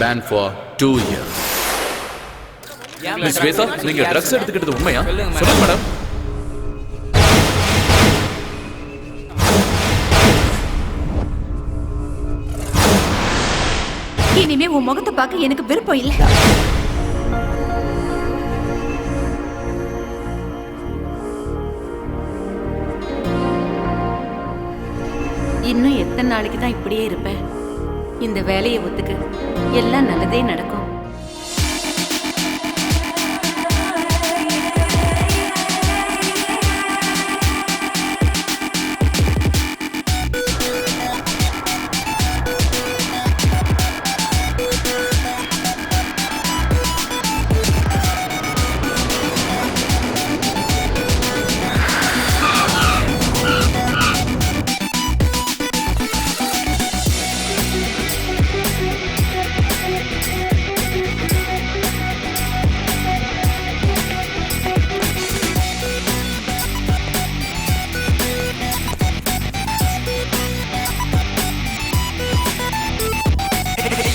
Banned for 2 years. Miss Vesa, நீங்க drugs எடுத்துக்கிட்டது உண்மையா? சொல்லுங்க மேடம். இனிமே உன் முகத்தை பார்க்க எனக்கு விருப்பம் இல்ல. இன்னும் எத்தனை நாளைக்கு தான் இப்படியே இருப்பேன்? இந்த வேலையை ஒத்துக்கு, எல்லாம் நல்லதே நடக்கும்.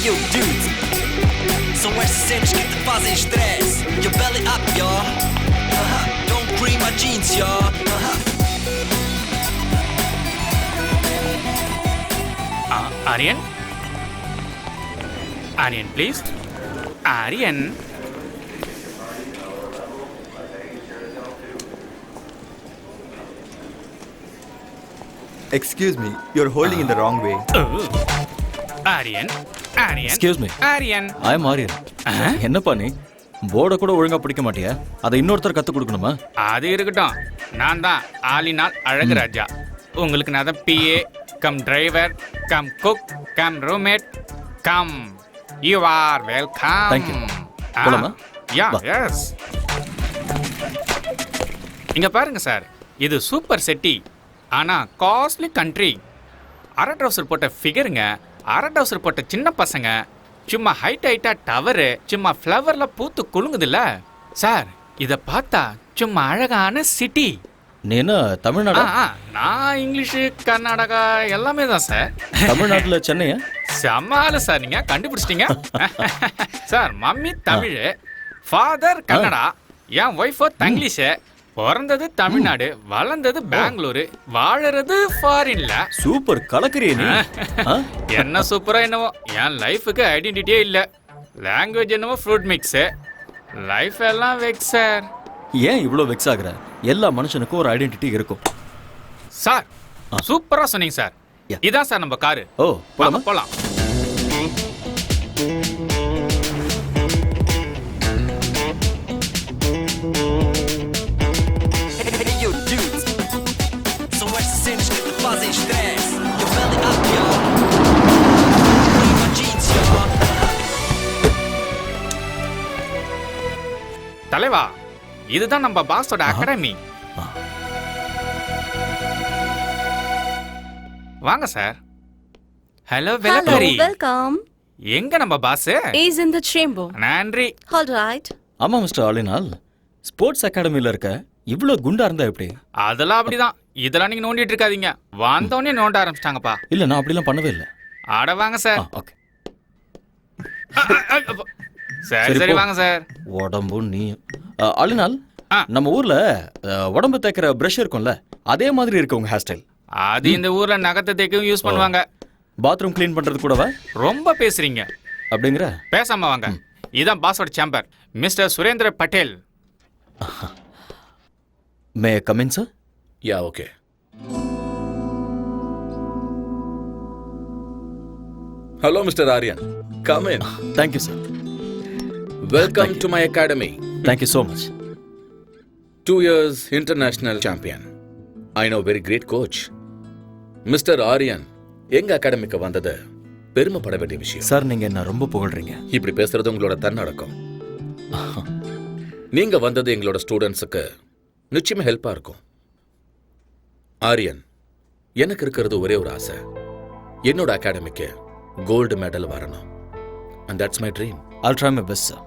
Yo, dudes, so where's the cinch? Get the fuzz and stress. Your belly up, y'all. Don't cream my jeans, y'all. Aryan? Aryan, please. Aryan. Excuse me, you're holding in the wrong way. Aryan. Aryan. Excuse me. Aryan. I am Aryan. என்னப்பா நீ போர்டை கூட ஒழுங்கா பிடிக்க மாட்டியா? அதை இன்னொருத்தர் கத்து கொடுக்கணுமா? அது இருக்கட்டும். நான் தான் ஆலினால் அழகு ராஜா. உங்களுக்கு நான் தான் PA cum driver come cook come roommate come. You are welcome. Thank you. போலாமா? யா எஸ். இங்க பாருங்க சார், இது சூப்பர் சிட்டி. ஆனா காஸ்ட்லி கண்ட்ரி. அரை ட்ரவுசர் போட்ட ஃபிகருங்க, அரை ட்ரவுசர் போட்ட சின்ன பசங்க, சும்மா ஹைட்டா டவரு, சும்மா ஃப்ளவர்ல பூத்து குலுங்குதுல்ல சார். இத பார்த்தா சும்மா அழகான சிட்டி. நீ என்ன தமிழ்நாடா? நான் இங்கிலீஷு கர்நாடகா எல்லாமே தான் சார். தமிழ்நாட்டுல சென்னையா? செம்மால சார், நீங்க கண்டுபிடிச்சிட்டீங்க sir. Mummy Tamil, father Kannada, என் ஒய்ஃபோ தங்கிலீஷு. பிறந்தது தமிழ்நாடு, வளர்ந்தது பெங்களூரு, வாழறது ஃபாரின்ல. சூப்பர், கலக்குறியே நீ. என்ன சூப்பரா என்னவோ, என் லைஃபுக்கு ஐடென்டிட்டியே இல்ல. லாங்குவேஜ் என்னவோ ஃப்ரூட் மிக்ஸ், லைஃப் எல்லாம் வெக்ஸ் சார். ஏன் இவ்வளோ வெக்ஸ் ஆகுற? எல்லா மனுஷனுக்கும் ஒரு ஐடென்டிட்டி இருக்கும் சார். சூப்பரா சொன்னீங்க சார். இதான் சார் நம்ம காரு. ஓ, போலாமா? போலாம். Yo, dudes, so where's the cinch? Get the fuzz and stress. Your belly up, y'all. Cream my jeans, y'all. தலைவா, இதுதான் நம்ம பாஸோட அகாடமி. வாங்க சார். ஹலோ வெலகரி. Welcome. எங்க நம்ம boss? Is in the chamber. நன்றி. All right. ஆமா மிஸ்டர் ஆலினால், ஸ்போர்ட்ஸ் அகாடமில இருக்க இவ்வளோ குண்டா இருந்தா எப்படி? அதெல்லாம் அப்படிதான். இதெல்லாம் நீங்க நோண்டிட்டு இருக்காதீங்க. வந்தோடனே நோண்ட ஆரம்பிச்சிட்டாங்கப்பா. இல்ல, நான் அப்படிலாம் பண்ணவே இல்லை. ஆட வாங்க சார். ஓகே, சரி சரி வாங்க சார். உடம்பு நீ ஆலினால், நம்ம ஊர்ல உடம்பு தேய்க்கிற பிரஷ் இருக்கும்ல, அதே மாதிரி இருக்கு உங்க ஹேர் ஸ்டைல். அது இந்த ஊர்ல நகத்தை தேய்க்கவும் யூஸ் பண்ணுவாங்க. பாத்ரூம் க்ளீன் பண்றது கூடவா? ரொம்ப பேசுறீங்க. அப்படிங்கிற? பேசாம வாங்க. இதான் பாஸோட chamber, mister Surendra Patel. May come in sir? Yeah, okay. Hello mister Aryan, come in. Thank you sir. Welcome to my academy. Thank you so much. 2 years international champion. I know very great coach. Mister Aryan எங்க அகாடமிக்கு வந்தது பெருமைப்பட வேண்டிய விஷயம். சார், நீங்க என்ன ரொம்ப புகழ்றீங்க. இப்படி பேசுறது உங்களோட தன்னடக்கம். நீங்க வந்தது எங்களோட ஸ்டூடெண்ட்ஸுக்கு நிச்சயமா ஹெல்ப்பா இருக்கும். ஆரியன், எனக்கு இருக்கிறது ஒரே ஒரு ஆசை, என்னோட அகாடமிக்கு கோல்டு மெடல் வரணும். And that's my dream. I'll try my best, sir.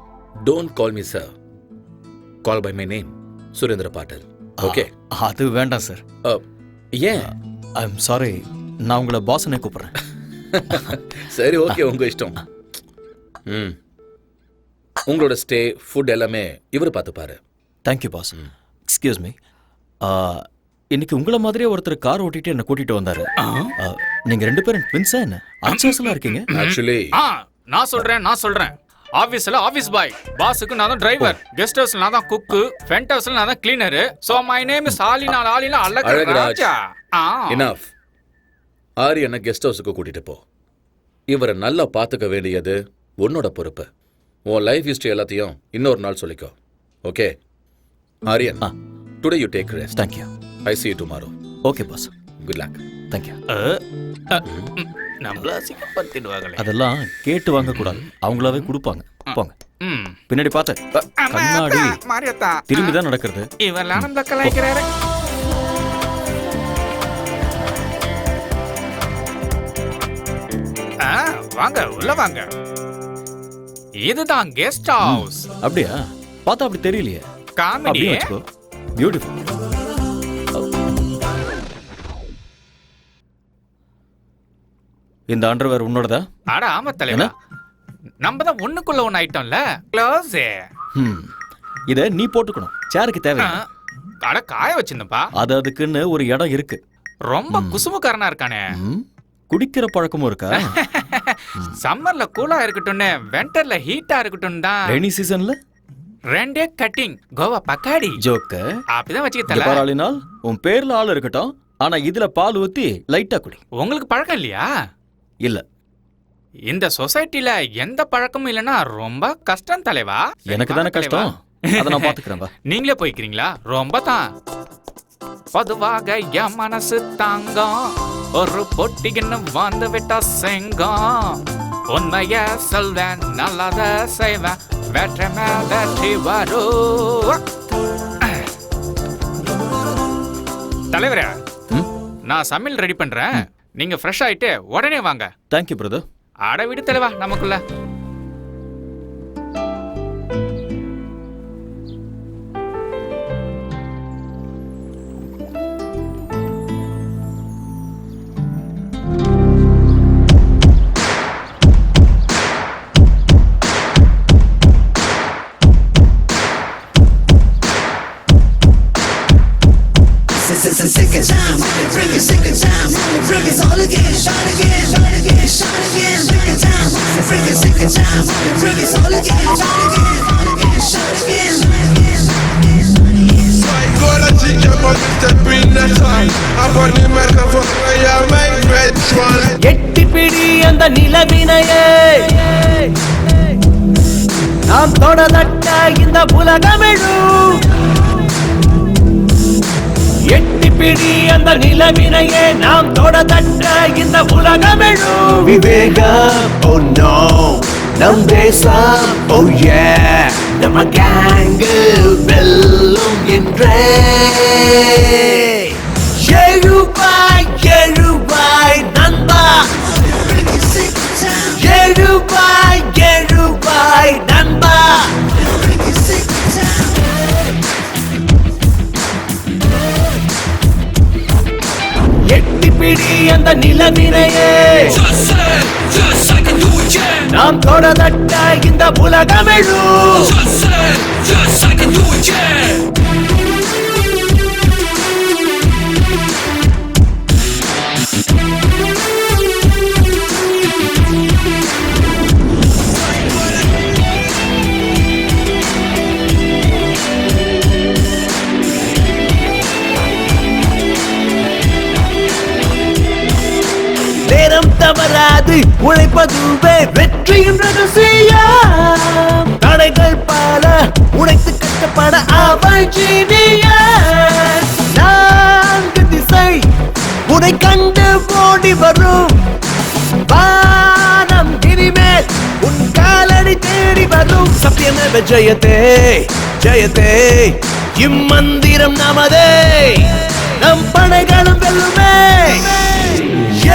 Don't call me sir. Call by my name, Surendra bottle. Okay? அது வேண்டாம் சார். ஏன்? ஐம் சாரி, நான் உங்களை பாஸ்னே கூப்பிடுறேன். சரி, ஓகே, உங்க இஷ்டம். உங்களோட ஸ்டே, ஃபுட் எல்லாமே இவர் பார்த்துப்பாரு. Thank you boss. எக்ஸ்கியூஸ் மீ, இன்னைக்கு உங்களை மாதிரியே ஒருத்தர் கார் ஓட்டிட்டு என்ன கூட்டிட்டு வந்தாரு. நீங்க 2 பேரும் ட்வின்ஸா என்ன? அன்சாஸ்ல இருக்கீங்க. ஆக்சுவலி நான் சொல்றேன். ஆபீஸ்ல ஆபீஸ் பாய், பாஸுக்கு நான் தான் டிரைவர், கெஸ்ட் ஹவுஸ்ல நான் தான் குக்கு, ஃப்ரண்ட் ஹவுஸ்ல நான் தான் cleaner. So my name is Alina Azhagaraj. Enough. ஆரியனை கெஸ்ட் ஹவுஸுக்கு கூட்டிட்டு போ. இவரை நல்லா பார்த்துக்க வேண்டியது உன்னோட பொறுப்பு. உன் லைஃப் ஹிஸ்டரி எல்லாத்தையும் இன்னொரு நாள் சொல்லிக்கோ. Okay? Aryan, today you take rest. Thank you. I see you tomorrow. Okay boss. Good luck. Thank you. நம்மள சிக்கப்படுத்திடுவாங்களே. அதெல்லாம் கேட்டு வாங்க கூடாது, அவங்களாவே கொடுப்பாங்க. போங்க. பின்னாடி பார்த்து கண்ணாடி மாரியத்தா திரும்பி தான் நடக்கிறது. இவெல்லாம் நம்மள கலாய்க்கிறாரு. வாங்க, உள்ள வாங்க. இதுதான் கெஸ்ட் ஹவுஸ். அப்படியா? பார்த்தா அப்படி தெரியலையே. காமெடி. அப்படியே வச்சுக்கோ. பியூட்டிஃபுல். இந்த அண்டர்வேர் உன்னோடதா? அட ஆமா தலைவா, நம்ம தான் ஒண்ணுக்குள்ள ஒண்ணு ஐட்டம்ல. க்ளோஸ். இத நீ போட்டுக்கணும், சேருக்கு தேவை. அட காய வச்சிருந்தப்பா. அதுக்குன்னு ஒரு இடம் இருக்கு. ரொம்ப குசுமுக்காரனா இருக்கானே. குடிக்கிற பழக்கமும் இருக்கா? சம்மர்ல கூலா இருக்கட்டும்னு, விண்டர்ல ஹீட்டா இருக்கட்டும் தான். ரெய்னி சீசன்ல 2 கட்டிங் கோவா பக்காடி ஜோக்க அப்படிதான் வச்சுக்கிட்டல. பாராளினால் உன் பேர்ல ஆள் இருக்கட்டும், ஆனா இதுல பால் ஊத்தி லைட்டா குடி. உங்களுக்கு பழக்கம் இல்லையா? இல்ல, இந்த சொசைட்டில எந்த பழக்கமும் இல்லனா ரொம்ப கஷ்டம் தலைவா. எனக்கு தானே கஷ்டம், அத நான் பாத்துக்கறேன். நீங்களே போய்க்கிறீங்களா? ரொம்ப தான். பொதுவாக என் மனசு தாங்கம், ஒரு பொட்டின்னு வந்து விட்டா செங்கம். உண்மைய சொல்வேன், நல்லத செய்வேன், வெற்றி மேல் வெற்றி வரும். தலைவரே, நான் சமையல் ரெடி பண்றேன், நீங்க ஃப்ரெஷ் ஆயிட்டு உடனே வாங்க. Thank you brother. அட விடு தலைவா, நமக்குள்ள எட்டிப்பிடி அந்த நிலவினையே நாம் தொடலட்ட இந்த உலகமெழும். எட்டிப்பிடி அந்த நிலவினையே நாம் தொடதட்ட இந்த உலகமெழும். விவேகம், oh no, நம் தேசம், oh yeah, நம்ம கேங்கு வெல்லும் என்றே. எழுவாய் எழுவாய் நண்பா, எழுவாய் எழுவாய் நண்பா. எட்டிப்பிடி அந்த நிலவினையே நாம் தொடதட்ட இந்த உலகமெழும். நேரம் தவறாது உழைப்பதுவே வெற்றியின் ரகசியம். தடைகள் பல உடைத்து கட்டப்பட அவள் ஜீனியஸ். 4 திசை உனை கண்டு ஓடி வரும். வானம் இனிமேல் உன் காலடி வழி தேடி வரும் சத்தியமேவ ஜெயதே ஜெயதே இம்மந்திரம் நமதே நம் படைகளும் வெல்லுமே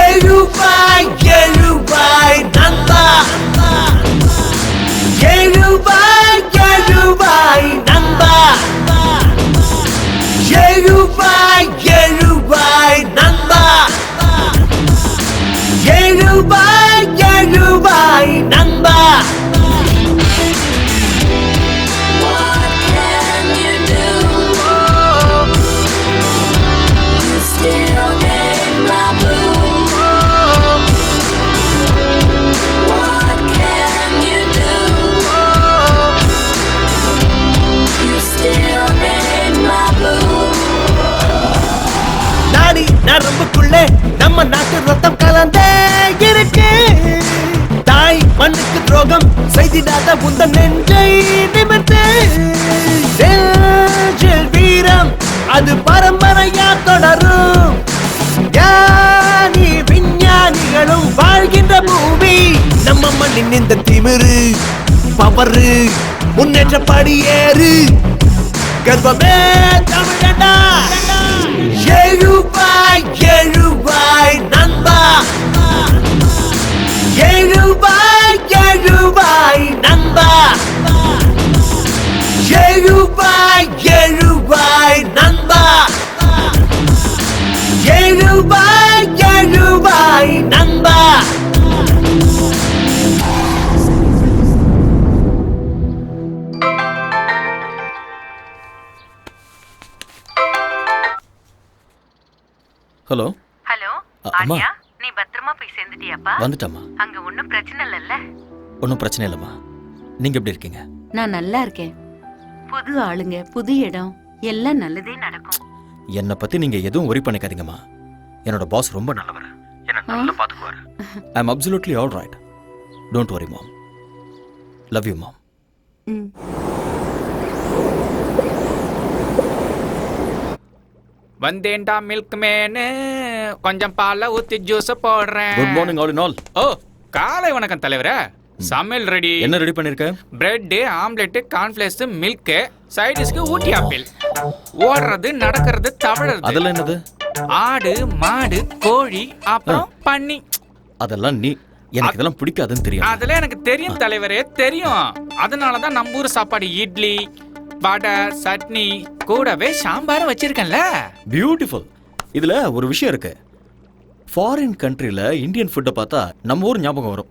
எழுவாய் எழுவாய் நண்பா எழுவாய் எழுவாய் நண்பா எழுவாய் எழுவாய் நண்பா எழுவாய் எழுவாய் நண்பா நாடி நரம்புக்குள்ளே நம்ம நாட்டு ரத்தம் கலந்தே இருக்கு தாய் மண்ணுக்கு துரோகம் செய்திடாத உந்த நெஞ்சை நிமிர்த்து நெஞ்சில் வீரம் அது பரம்பரையா தொடரும் ஞானி விஞ்ஞானிகளும் வாழ்கின்ற பூமி நம்ம மண்ணின் இந்த திமிரு பவரு முன்னேற்ற படியேறு கர்வமே தமிழனா எழுவாய் எழுவாய் நண்பா எழுவாய் எழுவாய் நண்பா எழுவாய் எழுவாய் நண்பா எழுவாய் எழுவாய் நண்பா ஹலோ ஹலோ அம்மா. ஆர்யா நீ பத்திரமா போய் சேர்ந்துட்டியாப்பா வந்துட்டம்மா. அங்க ஒண்ணும் பிரச்சனை இல்லல்ல? ஒன்றும் பிரச்சனை இல்லைம்மா. நீங்க எப்படி இருக்கீங்க? நான் நல்லா இருக்கேன். புது ஆளுங்க, புது இடம், எல்லாம் நல்லதே நடக்கும். என்னை பத்தி நீங்க எதுவும் worry பண்ணிக்காதீங்கம்மா. என்னோட பாஸ் ரொம்ப நல்லவர். என்ன நல்லா பாத்துக்குவாரு. I am absolutely all right. Don't worry mom. Love you மாம். ம். வந்தேன்டா மில்க் மேனு, கொஞ்சம் பாலை ஊத்தி ஜூஸ் போடுறேன். Good morning all in all. ஓ, காலை வணக்கம் தலைவரே. சமையல் ரெடி. என்ன ரெடி பண்ணிருக்க? பிரெட், ஆம்லெட், கார்ன்ஃபிளேக்ஸ், மில்க், சைடிஷ்க்கு ஊட்டி ஆப்பிள். ஓடுறது, நடக்கிறது, தவழறது. அதெல்லாம் என்னது? ஆடு, மாடு, கோழி, அப்புறம் பன்னி. அதெல்லாம் நீ எனக்கு இதெல்லாம் பிடிக்காதுன்னு தெரியும். அதெல்லாம் எனக்கு தெரியும் தலைவரே, தெரியும். அதனாலதான் நம்ம ஊர் சாப்பாடு இட்லி, வடை, சட்னி, கூடவே சாம்பாரும் வச்சிருக்கேன்ல. பியூட்டிஃபுல். இதுல ஒரு விஷயம் இருக்கு. ஃபாரின் கண்ட்ரில இந்தியன் ஃபுட்டை பார்த்தா நம்ம ஊர் ஞாபகம் வரும்.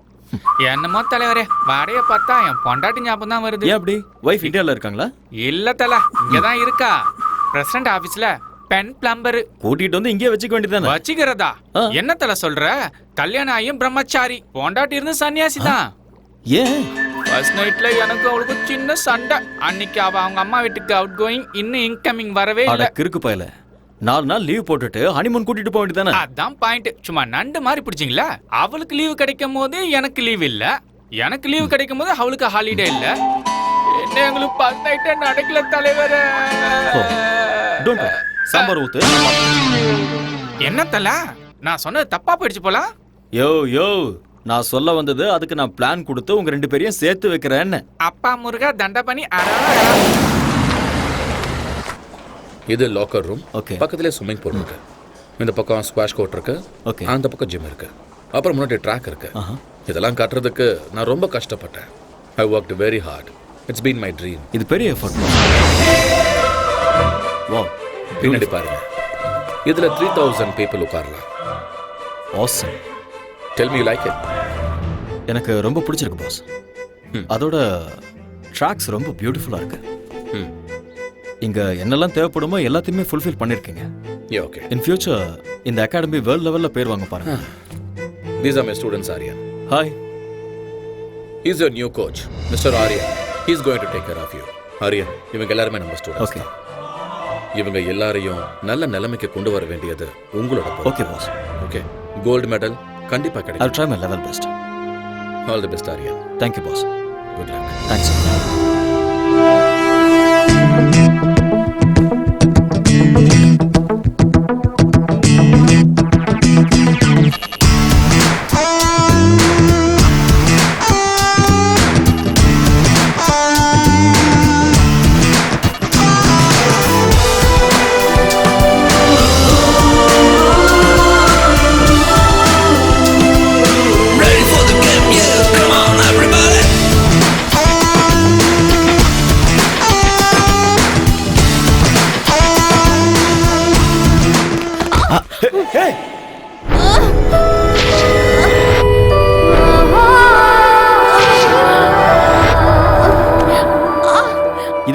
என்னமோ தலைவரே, வடைய பார்த்தா என் பொண்டாட்டி ஞாபகம் தான் வருது. ஏன் அப்படி? வைஃப் இந்தியால இருக்காங்களா? இல்ல தல, இங்கதான் இருக்கா. பிரசிடண்ட் ஆபீஸ்ல பென் பிளம்பர். கூட்டிட்டு வந்து இங்கே வச்சுக்க வேண்டியதானே? வச்சுக்கிறதா? என்ன தல சொல்ற? கல்யாணம் ஆகியும் பிரம்மச்சாரி, பொண்டாட்டி இருந்து சன்னியாசி தான். ஏன்? ஃபர்ஸ்ட் நைட்ல எனக்கு அவளுக்கு சின்ன சண்டை. அன்னைக்கு அவ அவங்க அம்மா வீட்டுக்கு அவுட் கோயிங், இன்னும் இன்கமிங் வரவே இல்ல. கிறுக்கு பயல, 4 நாள் லீவ் போட்டுட்டு ஹனிமூன் கூட்டிட்டு போக வேண்டியதானே? அதான் பாயிண்ட். சும்மா நண்டு மாதிரி பிடிச்சிங்களா? அவளுக்கு லீவு கிடைக்கும் போது எனக்கு லீவ் இல்ல, எனக்கு லீவு கிடைக்கும் போது அவளுக்கு ஹாலிடே இல்ல. என்ன எங்களுக்கு ஃபர்ஸ்ட் நைட்டே நடக்கல தலைவரே. Don't worry. சாம்பார் ஊத்து. என்ன தல, நான் சொன்னது தப்பா போயிடுச்சு போல. யோ யோ, நான் சொல்ல வந்தது அதுக்கு நான் பிளான் கொடுத்து உங்க 2 பேரையும் சேர்த்து வைக்கிறேன்னு. அப்பா முருகா தண்டபனி. இது லாக்கர் ரூம். Okay. பக்கத்துலேயே ஸ்விம்மிங் பூல் இருக்கு. இந்த பக்கம் ஸ்குவாஷ் கோர்ட் இருக்கு. Okay. அந்த பக்கம் ஜிம் இருக்கு. அப்புறம் முன்னாடி ட்ராக் இருக்கு. இதெல்லாம் கட்டுறதுக்கு நான் ரொம்ப கஷ்டப்பட்டேன். ஐ worked very hard. It's been my dream. இது பெரிய எஃபர்ட். வாவ், பின்னாடி பாருங்க. இதுல 3000 பீப்புள் உட்காரலாம். Awesome. Tell me you like it? எனக்கு ரொம்ப பிடிச்சிருக்கு பாஸ். அதோட ட்ராக்ஸ் ரொம்ப பியூட்டிஃபுல்லா இருக்கு. இங்க என்னெல்லாம் தேவைப்படுமோ எல்லாத்தையுமே ஃபுல்ஃபில் பண்ணிருக்கீங்க. Yeah, okay. இன் ஃபியூச்சர் இந்த அகாடமி வேர்ல்ட் லெவல்ல பேர் வாங்க பாருங்க. These are my students, Aryan. Hi. He's your new coach, Mr. Aryan. He's going to take care of you. Aryan, இவங்க எல்லாருமே நம்ம ஸ்டூடண்ட்ஸ். ஓகே. இவங்க எல்லாரையும் நல்ல நிலைமைக்கு கொண்டு வர வேண்டியது உங்களோட பொறுப்பு. Okay boss. Okay. Gold medal கண்டிப்பா I'll கிடைக்கும். try my level best. All the best, Aryan. Thank you boss. Good luck. Thanks.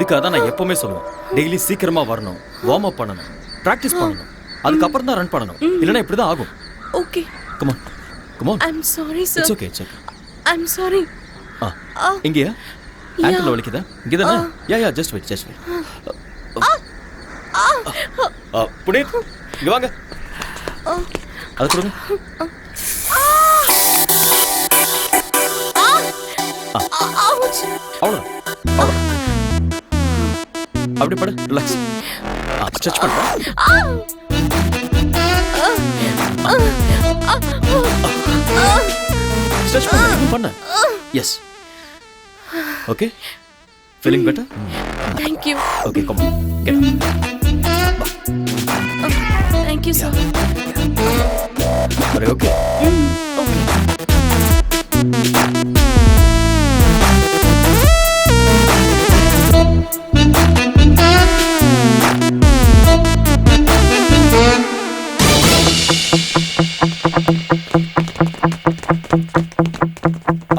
உனக்கு அதான் நான் எப்பவுமே சொல்லுவேன், டெய்லி சீக்கிரமா வரணும், வார்ம் அப் பண்ணணும், பிராக்டிஸ் பண்ணணும், அதுக்கப்புறம் தான் ரன் பண்ணணும், இல்லைன்னா இப்படிதான் ஆகும். Okay. Come on, come on. I'm sorry, sir. It's okay, it's okay. I'm sorry. இங்கயா? ஆங்கிள் வலிக்குதா? இங்கதானே? யா just wait. புனீத், இங்க வாங்க. அது கொடுங்க. Ouch. அவ்வளோதான். அப்படி படு, ரிலாக்ஸ். ஸ்ட்ரெச் பண்ணு. ஸ்ட்ரெச் பண்ணு. Yes. Okay. Feeling better? Thank you. Okay, come on. Get up. Thank you, sir. Are you okay? Okay.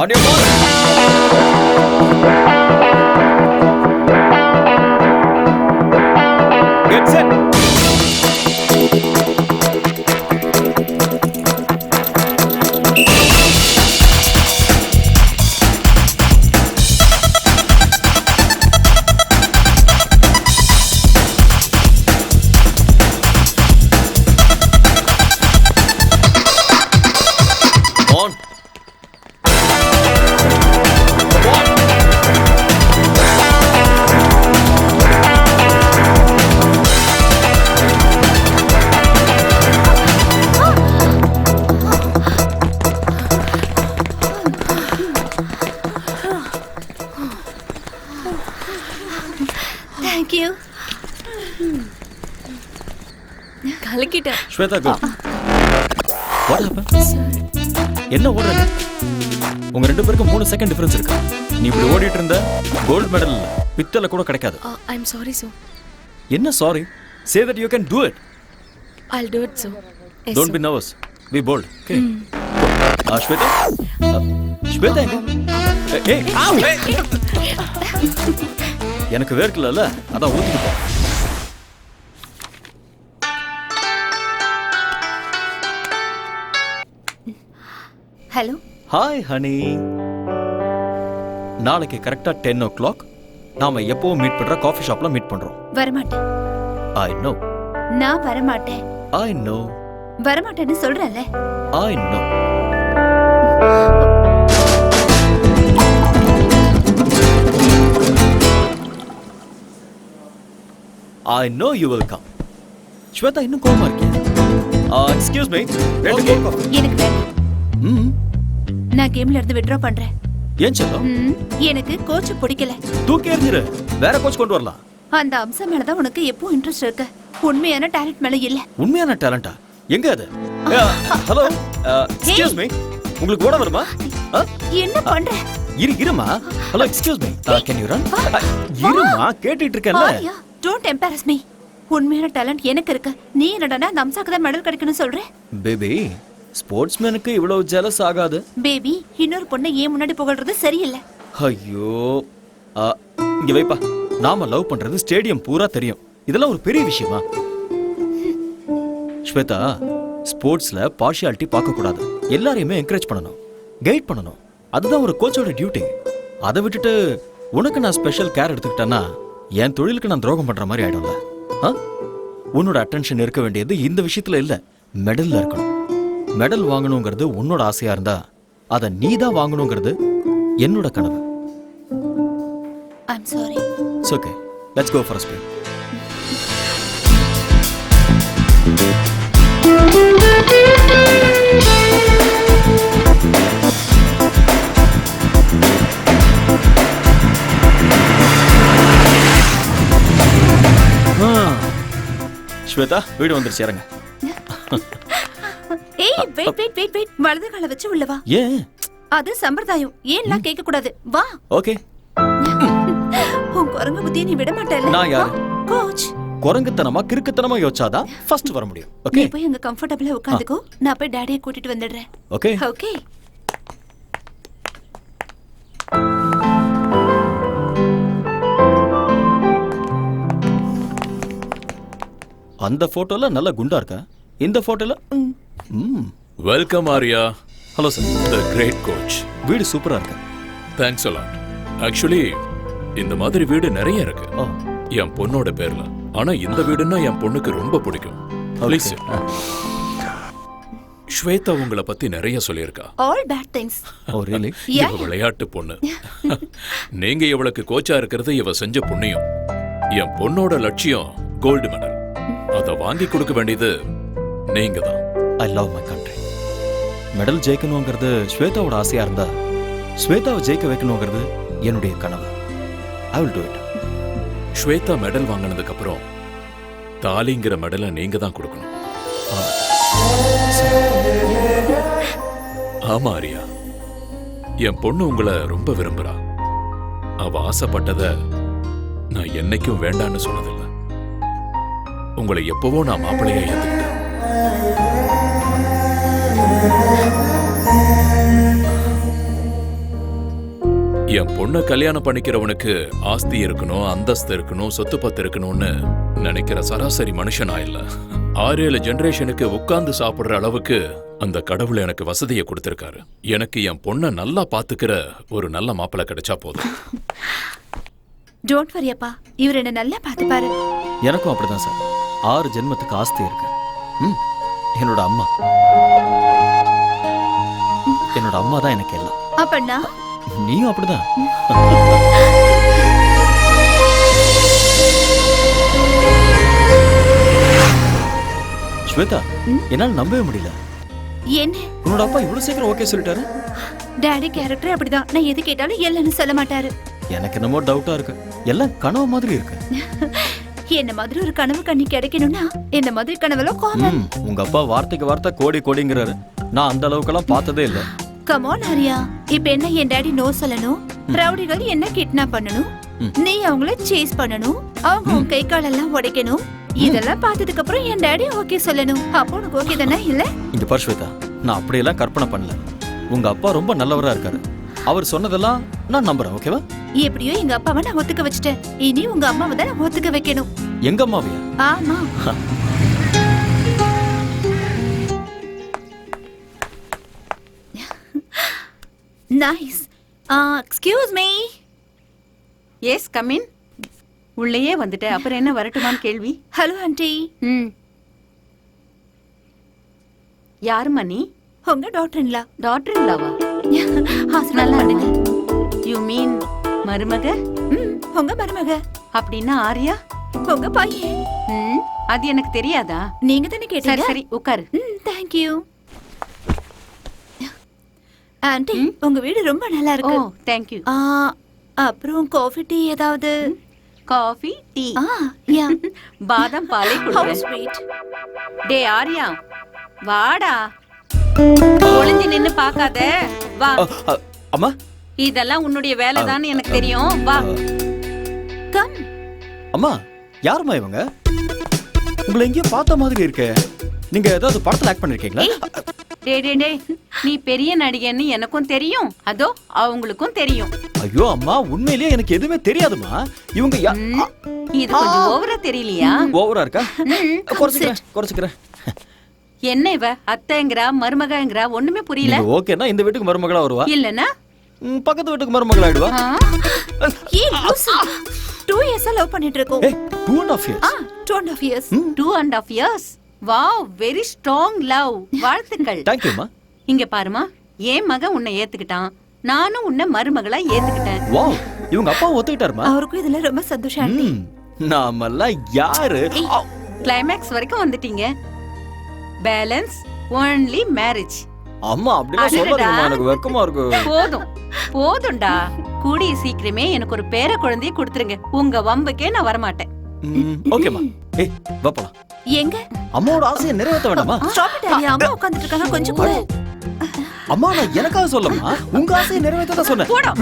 On your ball. Get set. On. Thank you. கலக்கிட்டேன். Shweta, go. What happened? என்ன ஓடுற நீ? உங்க ரெண்டு பேருக்கும் 3 second difference இருக்கு. நீ இப்படி ஓடிட்டு இருந்த கோல்ட் மெடல் பித்தளை கூட கிடைக்காது. I'm sorry, sir. என்ன sorry? Say that you can do it. I'll do it, sir. Yes, Don't sir. be nervous. Be bold. Okay. Shweta? Shweta எங்க? Hey, hey. எனக்கு வேர்க்கலல்ல, அதான் ஊத்திட்டு போ. ஹலோ. Hi honey. நாளைக்கு கரெக்டா 10 o'clock நாம எப்பவும் மீட் பண்ற காஃபி ஷாப்ல மீட் பண்றோம். வரமாட்டேன். I know. நான் வரமாட்டேன். I know. வரமாட்டேன்னு சொல்றேன்ல. I know. I know you will come. Shweta இன்னும் கோவமா இருக்கியா? Excuse me. ரெண்டு கோல்ட் காஃபி. எனக்கு வேண்டாம். நான் கேம்ல இருந்து வித்ட்ரா பண்றேன். ஏன் செல்லம்? எனக்கு கோச் பிடிக்கல. தூக்கி எறிஞ்சிரு. வேற கோச் கொண்டு வரலாம். அந்த அம்சம் மேல தான் உனக்கு எப்போ இன்ட்ரெஸ்ட் இருக்கு. உண்மையான டாலன்ட் மேல இல்ல. உண்மையான டாலண்டா? எங்க அது? ஹலோ. Excuse me. உங்களுக்கு ஓட வருமா? என்ன பண்ற? இருமா. Hello, excuse me. Can you run? இருமா, கேட்டிட்டு இருக்கேன்ல. Don't embarrass me. உண்மையான டாலன்ட் எனக்கு இருக்கு. நீ என்னடா அந்த அம்சாக்கு தான் மெடல் கிடைக்கணும் சொல்ற? பேபி, ஸ்போர்ட்ஸ்மேனுக்கு இவ்வளவு ஜெலஸ் ஆகாது. பேபி, இன்னொரு பொண்ணை ஏன் முன்னாடி புகழ்றது சரியில்லை. ஐயோ, இங்க வைப்பா. நாம லவ் பண்றது ஸ்டேடியம் பூரா தெரியும். இதெல்லாம் ஒரு பெரிய விஷயமா? ஸ்வேதா, ஸ்போர்ட்ஸ்ல பார்ஷியாலிட்டி பார்க்க கூடாது. எல்லாரையுமே என்கரேஜ் பண்ணணும், கைட் பண்ணணும். அதுதான் ஒரு கோச்சோட டியூட்டி. அதை விட்டுட்டு உனக்கு நான் ஸ்பெஷல் கேர் எடுத்துக்கிட்டேன்னா என் தொழிலுக்கு நான் துரோகம் பண்ற மாதிரி ஆயிடும்ல. உன்னோட அட்டென்ஷன் இருக்க வேண்டியது இந்த விஷயத்துல இல்ல, மெடல்ல இருக்கணும். மெடல் வாங்கணுங்கிறது உன்னோட ஆசையா இருந்தா அதை நீ தான் வாங்கணுங்கிறது என்னோட கனவு. I'm sorry. It's okay. Let's go for a spin. Shweta, வீடு வந்துருச்சு, இறங்க. ஏய், வெயிட். வலது காலை வச்சு உள்ள வா. ஏன்? அது சம்பிரதாயம். ஏன்லாம் கேட்க கூடாது. வா. ஓகே. உன் குரங்கு புத்தியை நீ விட மாட்டேல. நான் யாரு? கோச். குரங்குத்தனமா கிறுக்குத்தனமா யோசிச்சாதான் ஃபர்ஸ்ட் வர முடியும். நீ ஓகே. போய் அங்க கம்ஃபர்ட்டபிளா உட்கார்ந்துக்கோ. நான் போய் டாடியை கூட்டிட்டு வந்துடுறேன். ஓகே. ஓகே. அந்த போட்டோல நல்ல குண்டா இருக்கா, இந்த போட்டோல welcome Arya. Hello sir. The great coach. வீடு சூப்பரா இருக்கு. Thanks a lot. ஆக்சுவலி இந்த மாதிரி வீடு நிறைய இருக்கு ஓ, என் பொண்ணோட பேர்ல. ஆனா இந்த வீடுன்னா என் பொண்ணுக்கு ரொம்ப பிடிக்கும். ப்ளீஸ். ஸ்வேதா உங்களை பத்தி நிறைய சொல்லியிருக்கா. All bad things. ஓ ரியலி? இவ விளையாட்டு பொண்ணு. நீங்க இவளுக்கு கோச்சா இருக்கிறது இவ செஞ்ச புண்ணியம். என் பொண்ணோட லட்சியம் கோல்டு மெடல். அத வாங்கி கொடுக்க வேண்டியது நீங்க தான். I love my country. Medal ஜெயிக்கணுங்கிறது ஸ்வேதாவோட ஆசையா இருந்தா, ஸ்வேதாவை ஜெயிக்க வைக்கணுங்கிறது என்னுடைய கனவு. I will do it. Shweta medal வாங்கினதுக்கு அப்புறம் தாலிங்கிற மெடலை நீங்க தான் கொடுக்கணும். ஆமா ஆரியா, என் பொண்ணு உங்களை ரொம்ப விரும்புறா. அவ ஆசைப்பட்டத நான் என்னைக்கும் வேண்டான்னு சொன்னதில்லை. உங்களை எப்பவோ நான் மாப்பிள்ளையா ஏத்துக்கிட்டேன். என் பொண்ணை கல்யாணம் பண்ணிக்கிறவனுக்கு ஆஸ்தி இருக்கணும், அந்தஸ்து இருக்கணும், சொத்து பத்து இருக்கணும்னு நினைக்கிற சராசரி மனுஷனா இல்ல. 6-7 ஜெனரேஷனுக்கு உட்கார்ந்து சாப்பிடுற அளவுக்கு அந்த கடவுள் எனக்கு வசதியை கொடுத்திருக்காரு. எனக்கு என் பொண்ணை நல்லா பாத்துக்கிற ஒரு நல்ல மாப்பிள்ளை கிடைச்சா போதும். டோன்ட் வரி அப்பா, இவர் என்ன நல்லா பார்த்துப்பாரு. எனக்கும் அப்படிதான் சார். 6 ஜென்மத்துக்கு ஆஸ்தி இருக்கு. என்னோட அம்மா, என்னோட அம்மா தான் எனக்கு எல்லாம். அப்பண்ணா நீயும் அப்படிதான். ஸ்வேதா, என்னால நம்பவே முடியல. என்ன உன்னோட அப்பா இவ்வளவு சீக்கிரம் ஓகே சொல்லிட்டாரு? டாடி கேரக்டர் அப்படிதான். நான் எது கேட்டாலும் இல்லைன்னு சொல்ல மாட்டாரு. எனக்கு என்னமோ டவுட்டா இருக்கு. எல்லாம் கனவு மாதிரி இருக்கு. என்ன மாதிரி ஒரு கனவு கண்ணி கிடைக்கணும்னா இந்த மாதிரி கனவெல்லாம் காமன். உங்க அப்பா வார்த்தைக்கு வார்த்தை கோடி கோடிங்கிறாரு. நான் அந்த அளவுக்கெல்லாம் பார்த்ததே இல்ல. கம் ஆன் ஆரியா, இப்ப என்ன என் டாடி நோ சொல்லணும், ரவுடிகள் என்ன கிட்னாப் பண்ணணும், நீ அவங்கள சேஸ் பண்ணணும், அவங்க உன் கை காலெல்லாம் உடைக்கணும். இதெல்லாம் பார்த்ததுக்கு அப்புறம் என் டாடி ஓகே சொல்லணும். அப்போ உனக்கு ஓகே தானே? இல்ல இங்க பாரு ஸ்வேதா, நான் அப்படியெல்லாம் கற்பனை பண்ணல. உங்க அப்பா ரொம்ப நல்லவரா இருக்காரு. அவர் சொன்னதெல்லாம் நான் நம்புறேன். ஓகேவா? எப்படியோ எங்க அப்பாவை நான் ஒத்துக்க வச்சுட்டேன். இனி உங்க அம்மாவை தான் நான் ஒத்துக்க வைக்கணும். எங்க அம்மாவையா? ஆமா. Nice. Excuse me. Yes come in. உள்ளேயே வந்துட்ட, அப்புறம் என்ன வரட்டுமான்னு கேள்வி? Hello aunty. யாரும்மா நீ? உங்க டாக்டர்ங்களா? டாக்டர் இல்லாவா? நல்லா இருக்கு. யூ மீன் மருமக? உங்க மருமக. அப்படின்னா ஆரியா உங்க பையன். அது எனக்கு தெரியாதா? நீங்க தானே கேட்டீங்க. சரி உட்காரு. Thank you. ஆண்டி, உங்க வீடு ரொம்ப நல்லா இருக்கு. Oh thank you. அப்புறம் காஃபி டீ ஏதாவது? Coffee tea? யா. பாதாம் பாலே How குடிக்கிறேன். sweet. டே ஆரியா வாடா. ஒளிஞ்சு நின்னு பார்க்காத, வா. அம்மா, இதெல்லாம் உன்னுடைய வேலைதான்னு எனக்கு தெரியும், வா. கம். அம்மா, யாரும்மா இவங்க? உங்களை எங்கேயோ பார்த்த மாதிரி இருக்கே. நீங்க ஏதாவது படத்துல ஆக்ட் பண்ணிருக்கீங்களா? டே டே டே, நீ பெரிய நடிகன்னு எனக்கும் தெரியும், அதோ அவங்களுக்கும் தெரியும். ஐயோ அம்மா, உண்மையிலேயே எனக்கு எதுவுமே தெரியாதுமா. இவங்க இது கொஞ்சம் ஓவரா தெரியலையா? ஓவரா இருக்கா? குறைச்சுக்கிறேன். என்ன இவ அத்தைங்கறா மருமகங்கறா ஒண்ணுமே புரியல. ஓகேனா இந்த வீட்டுக்கு மருமகளா வருவா, இல்லனா பக்கத்து வீட்டுக்கு மருமகளா ஆயிடுவா. ஏய் லூசு, 2 years லவ் பண்ணிட்டு இருக்கோம். 2.5 years. 2.5 years. 2.5 years. Wow, very strong love. வாழ்த்துக்கள். Thank you மா. இங்க பாருமா, என் மகன் உன்னை ஏத்துக்கிட்டான், நானும் உன்னை மருமகளா ஏத்துக்கிட்டேன். வாவ், இவங்க அப்பா ஒத்துக்கிட்டாருமா? அவருக்கும் இதுல ரொம்ப சந்தோஷம் ஆண்டி. நாமெல்லாம் யாரு? கிளைமேக்ஸ் வரைக்கும் வந்துட்டீங்க. Balance only marriage. அம்மா அப்படிலாம் சொல்லாதீங்கம்மா, எனக்கு வெக்கமா இருக்கு. போதும்டா. கூடிய சீக்கிரமே எனக்கு ஒரு பேர குழந்தையை கொடுத்துருங்க. உங்க வம்புக்கே நான் வர மாட்டேன். ஓகேமா. ஏய் வா போலாம். எங்க? அம்மாவோட ஆசையை நிறைவேற்ற வேண்டாமா? ஸ்டாப் இட் ஆரியா, அம்மா உட்கார்ந்துட்டு இருக்காங்க, கொஞ்சம் கூட. அம்மா நான் எனக்காக சொல்லமா, உங்க ஆசையை நிறைவேற்ற தான் சொன்னேன். போடா.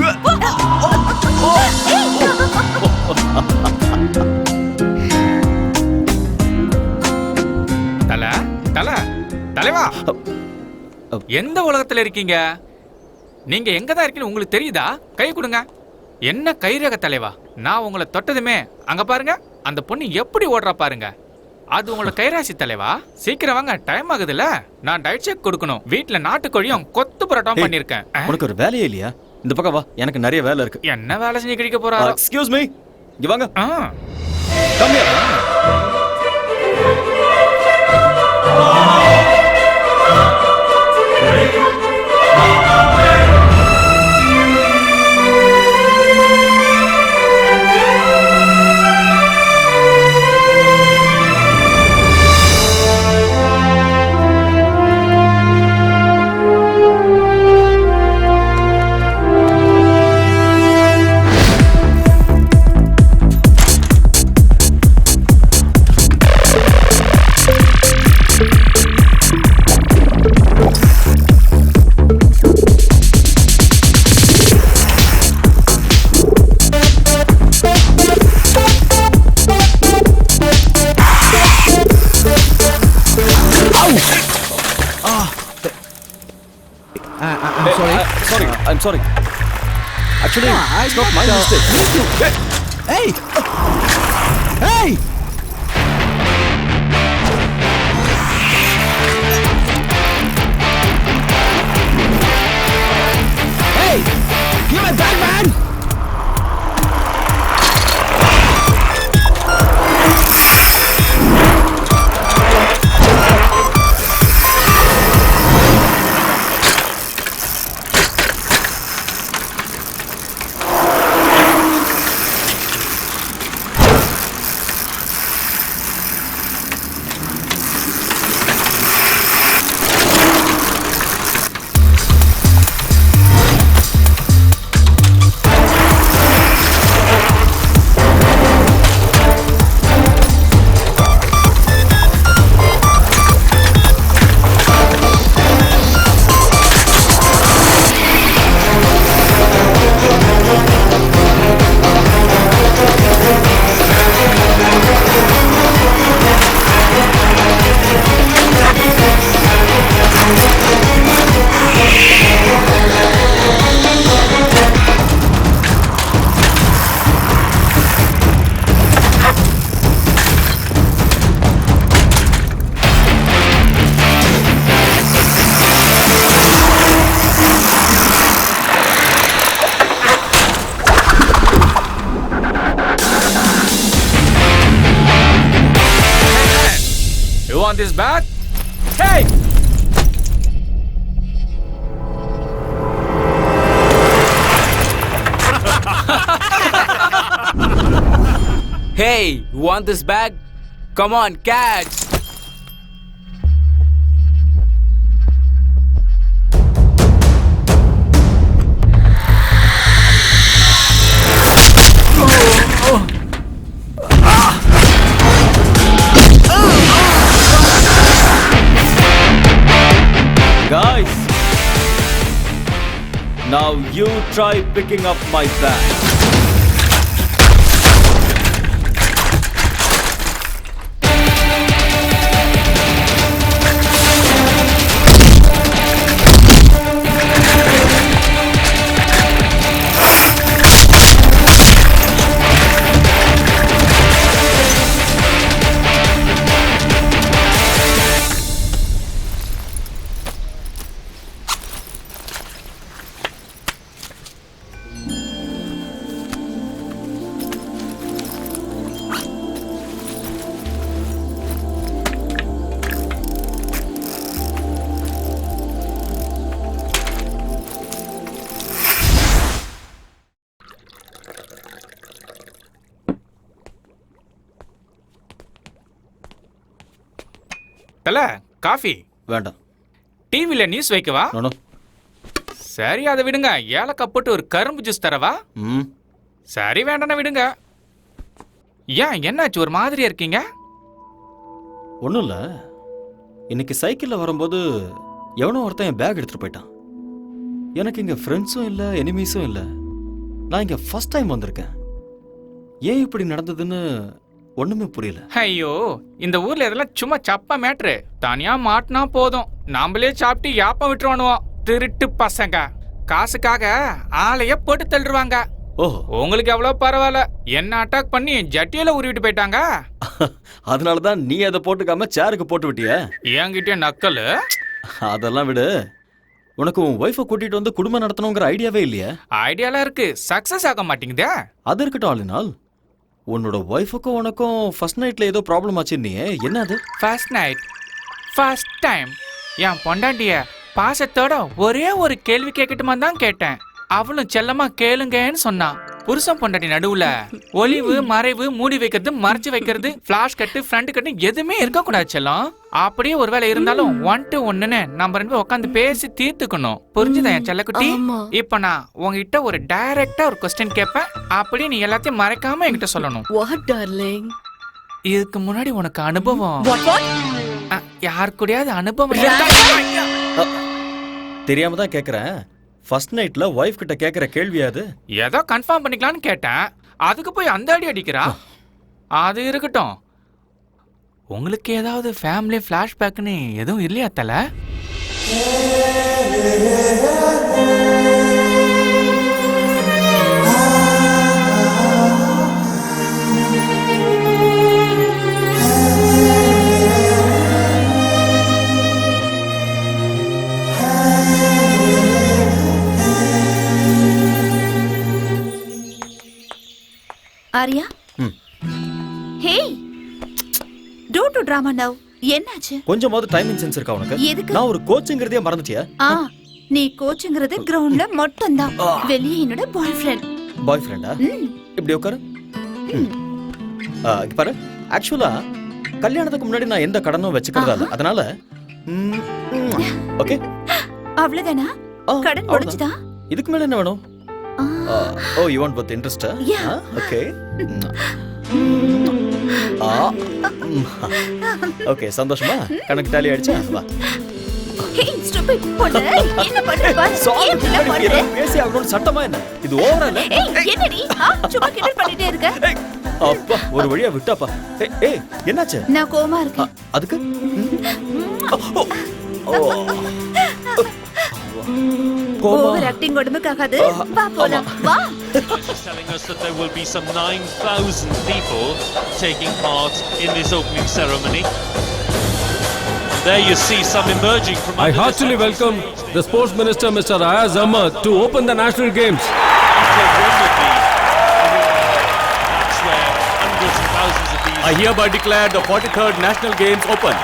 தலைவா, எந்த உலகத்துல இருக்கீங்க? நீங்க எங்க தான் இருக்கீங்க உங்களுக்கு தெரியுதா? கை கொடுங்க. என்ன கைரக தலைவா, நான் உங்களை தொட்டதுமே அங்க பாருங்க, அந்த பொண்ணு எப்படி ஓடுறா பாருங்க. அது உங்களோட கைராசி தலைவா. சீக்கிரம் வாங்க, டைம் ஆகுதுல்ல. நான் டயட் செக் கொடுக்கணும். வீட்ல நாட்டுக்கோழியும் கொத்து பரோட்டாவும் பண்ணிருக்கேன். உனக்கு ஒரு வேலையே இல்லையா? இந்த பக்கம் வா, எனக்கு நிறைய வேலை இருக்கு. என்ன வேலை செஞ்சு கிடைக்க போறாரோ? எக்ஸ்கியூஸ் மீ, இங்க வாங்க. ஆ. Come here. I'm sorry. Actually, it's not my mistake. Hey! Hey! Hey! Give me back, man! You want this back? Hey! Hey, you want this bag? Come on, catch! Guys, now you try picking up my bag. தல, coffee வேண்டாம். டிவில news வைக்கவா? No. சரி, அதை விடுங்க. ஏலக்காய் போட்டு ஒரு கரும்பு ஜூஸ் தரவா? சரி, வேண்டாம் விடுங்க. ஏன், என்னாச்சு, ஒரு மாதிரியா இருக்கீங்க? ஒன்றும் இல்லை. இன்னைக்கு சைக்கிளில் வரும்போது எவனோ ஒருத்தன் என் பேக் எடுத்துகிட்டு போயிட்டான். எனக்கு இங்கே ஃப்ரெண்ட்ஸும் இல்லை, எனிமீஸும் இல்லை. நான் இங்கே ஃபர்ஸ்ட் டைம் வந்திருக்கேன். ஏன் இப்படி நடந்ததுன்னு ஒண்ணுமே புரியல. ஐயோ, இந்த ஊர்ல இதெல்லாம் சும்மா சப்ப மேட்ரு. தனியா மாட்டினா போதும், நாமளே சாப்பிட்டு யாப்பம் விட்டுருவானுவோம். திருட்டு பசங்க காசுக்காக ஆளைய போட்டு தள்ளுவாங்க. ஓஹோ. உங்களுக்கு எவ்வளவு பரவாயில்ல, என்ன அட்டாக் பண்ணி ஜட்டியில உருவிட்டு போயிட்டாங்க. அதனாலதான் நீ அதை போட்டுக்காம சேருக்கு போட்டு விட்டிய. என்கிட்ட நக்கல். அதெல்லாம் விடு. உனக்கு உன் ஒய்ஃபை கூட்டிட்டு வந்து குடும்பம் நடத்தணுங்கிற ஐடியாவே இல்லையா? ஐடியாலாம் இருக்கு, சக்சஸ் ஆக மாட்டேங்குதே. அது இருக்கட்டும் ஆளுநாள். உன்னோட ஒய்ஃபுக்கும் உனக்கும் ஃபர்ஸ்ட் நைட்ல ஏதோ ப்ராப்ளம் ஆச்சுன்னியே, என்ன அது? ஃபர்ஸ்ட் நைட், ஃபர்ஸ்ட் டைம் என் பொண்டாட்டிய பாசத்தோட ஒரே ஒரு கேள்வி கேட்கட்டுமா தான் கேட்டேன். அவளும் செல்லமா கேளுங்கன்னு சொன்னான். புருஷன் பொண்டாட்டி நடுவுல ஒளிவு மறைவு, மூடி வைக்கிறது, மறைச்சு வைக்கிறது, பிளாஷ் கட்டு, ஃப்ரண்ட் கட்டு எதுவுமே இருக்க கூடாது செல்லம். அப்படியே ஒருவேளை இருந்தாலும் 1 to 1ன்னு நம்ம 2 பேரும் உட்காந்து பேசி தீர்த்துக்கணும். புரிஞ்சுதா என் செல்லக்குட்டி? இப்ப நான் உங்ககிட்ட ஒரு டைரக்டா ஒரு கொஸ்டின் கேட்பேன், அப்படியே நீ எல்லாத்தையும் மறைக்காம என்கிட்ட சொல்லணும். இதுக்கு முன்னாடி உனக்கு அனுபவம் யார் கூடயாவது அனுபவம் தெரியாம தான் கேக்குறேன். ஃபர்ஸ்ட் நைட்ல ஒய்ஃப் கிட்ட கேக்குற கேள்வி அது? ஏதோ கன்ஃபார்ம் பண்ணிக்கலாம்னு கேட்டேன், அதுக்கு போய் அந்த அடி அடிக்கிறா. அது இருக்கட்டும், உங்களுக்கு ஏதாவது ஃபேமிலி ஃபிளாஷ்பேக்னு எதுவும் இல்லையா தல? Arya, hey, don't do drama now. என்னாச்சு? கொஞ்சமாவது டைமிங் சென்ஸ் இருக்கா உனக்கு? எதுக்கு? நான் ஒரு கோச்சுங்கிறதே மறந்துட்டியா? நீ கோச்சுங்கிறது கிரவுண்ட்ல மட்டும் தான், வெளியே என்னோட பாய் ஃப்ரெண்ட். பாய் ஃப்ரெண்டா? இப்படி உட்காரு. இங்க பாரு, ஆக்சுவலா கல்யாணத்துக்கு முன்னாடி நான் எந்த கடனும் வச்சுக்கிறதா இல்ல, அதனால ஓகே அவ்வளவுதானா? கடன் முடிஞ்சுதா? இதுக்கு மேல என்ன வேணும்? Oh, you want both interest? Yeah. Okay. Okay, சந்தோஷமா? கணக்கு டாலி ஆயிடுச்சா? வா. Hey, stupid பொண்ணு, என்ன பண்ற பாரு? ஏன் பண்ற? பேசி அவனோட சட்டமா என்ன? இது ஓவரா இல்ல? ஏய், என்னடி? சும்மா கிண்டல் பண்ணிட்டே இருக்க? அப்பா, ஒரு வழியா விட்டாப்பா. ஏய், என்னாச்சு? நான் கோவமா இருக்கேன். அதுக்கு? ஓவர் ஆக்டிங் உடம்புக்காகாது. வா போலாம். வா. Telling us that there will be some 9,000 people taking part in this opening ceremony. There you see some emerging from. I heartily welcome the Sports Minister, Mr. Ayaz Ahmad, to open the National Games. That's where hundreds and thousands of these. I hereby declare the 43rd National Games open.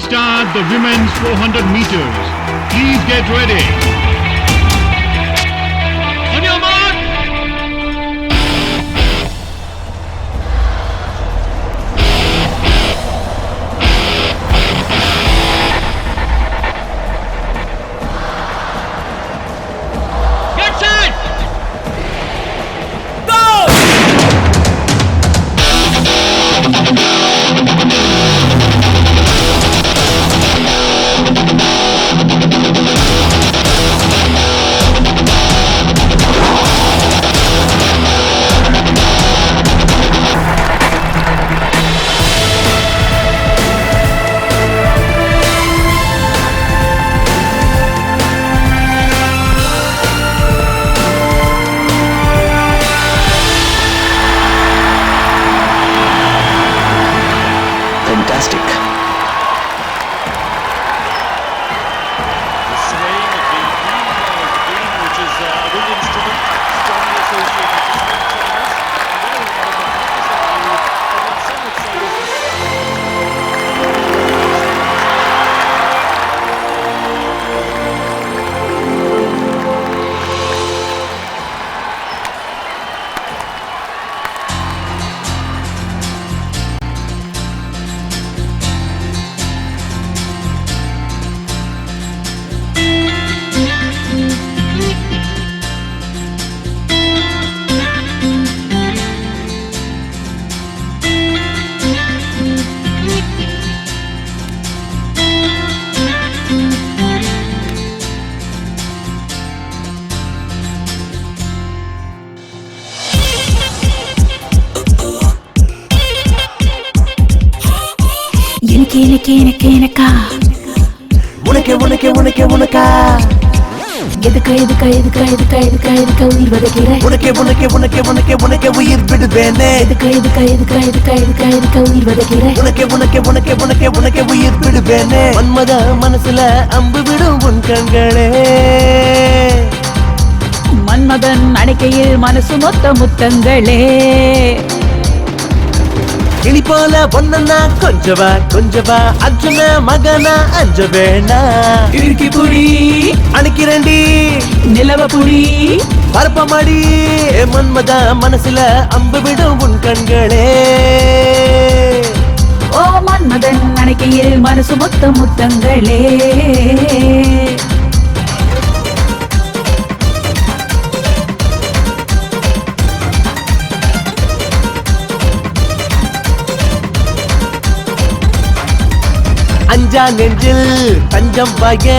Start the women's 400 meters. Please get ready. On your mark. Get set. Go. எனக்கா உனக்கே உனக்கே உனக்கே உனக்கா எதுக்கா உயிர் வதைக்கிற உனக்கே உனக்கே உனக்கே உனக்கே உனக்கே உயிர் விடுவேனே எதுக்கா உயிர் வதைக்கிற உனக்கே உனக்கே உனக்கே உனக்கே உனக்கே உயிர் விடுவேனே மன்மத மனசுல அம்பு விடும் உன் கண்களே மன்மதன் அணைக்கையில் மனசு மொத்த முத்தங்களே கிளி போல பொண்ணா கொஞ்சவா அர்ஜுன மகனா அஞ்ச வேணா இறுக்கி புடி அணைக்கிறண்டி நிலவ புடி பரப்பமாடி மன்மத மனசுல அம்பு விடும் உன் கண்களே ஓ மன்மதன் அணைக்கையில் மனசு மொத்த முத்தங்களே அஞ்சா நெஞ்சில் தஞ்சம் வாய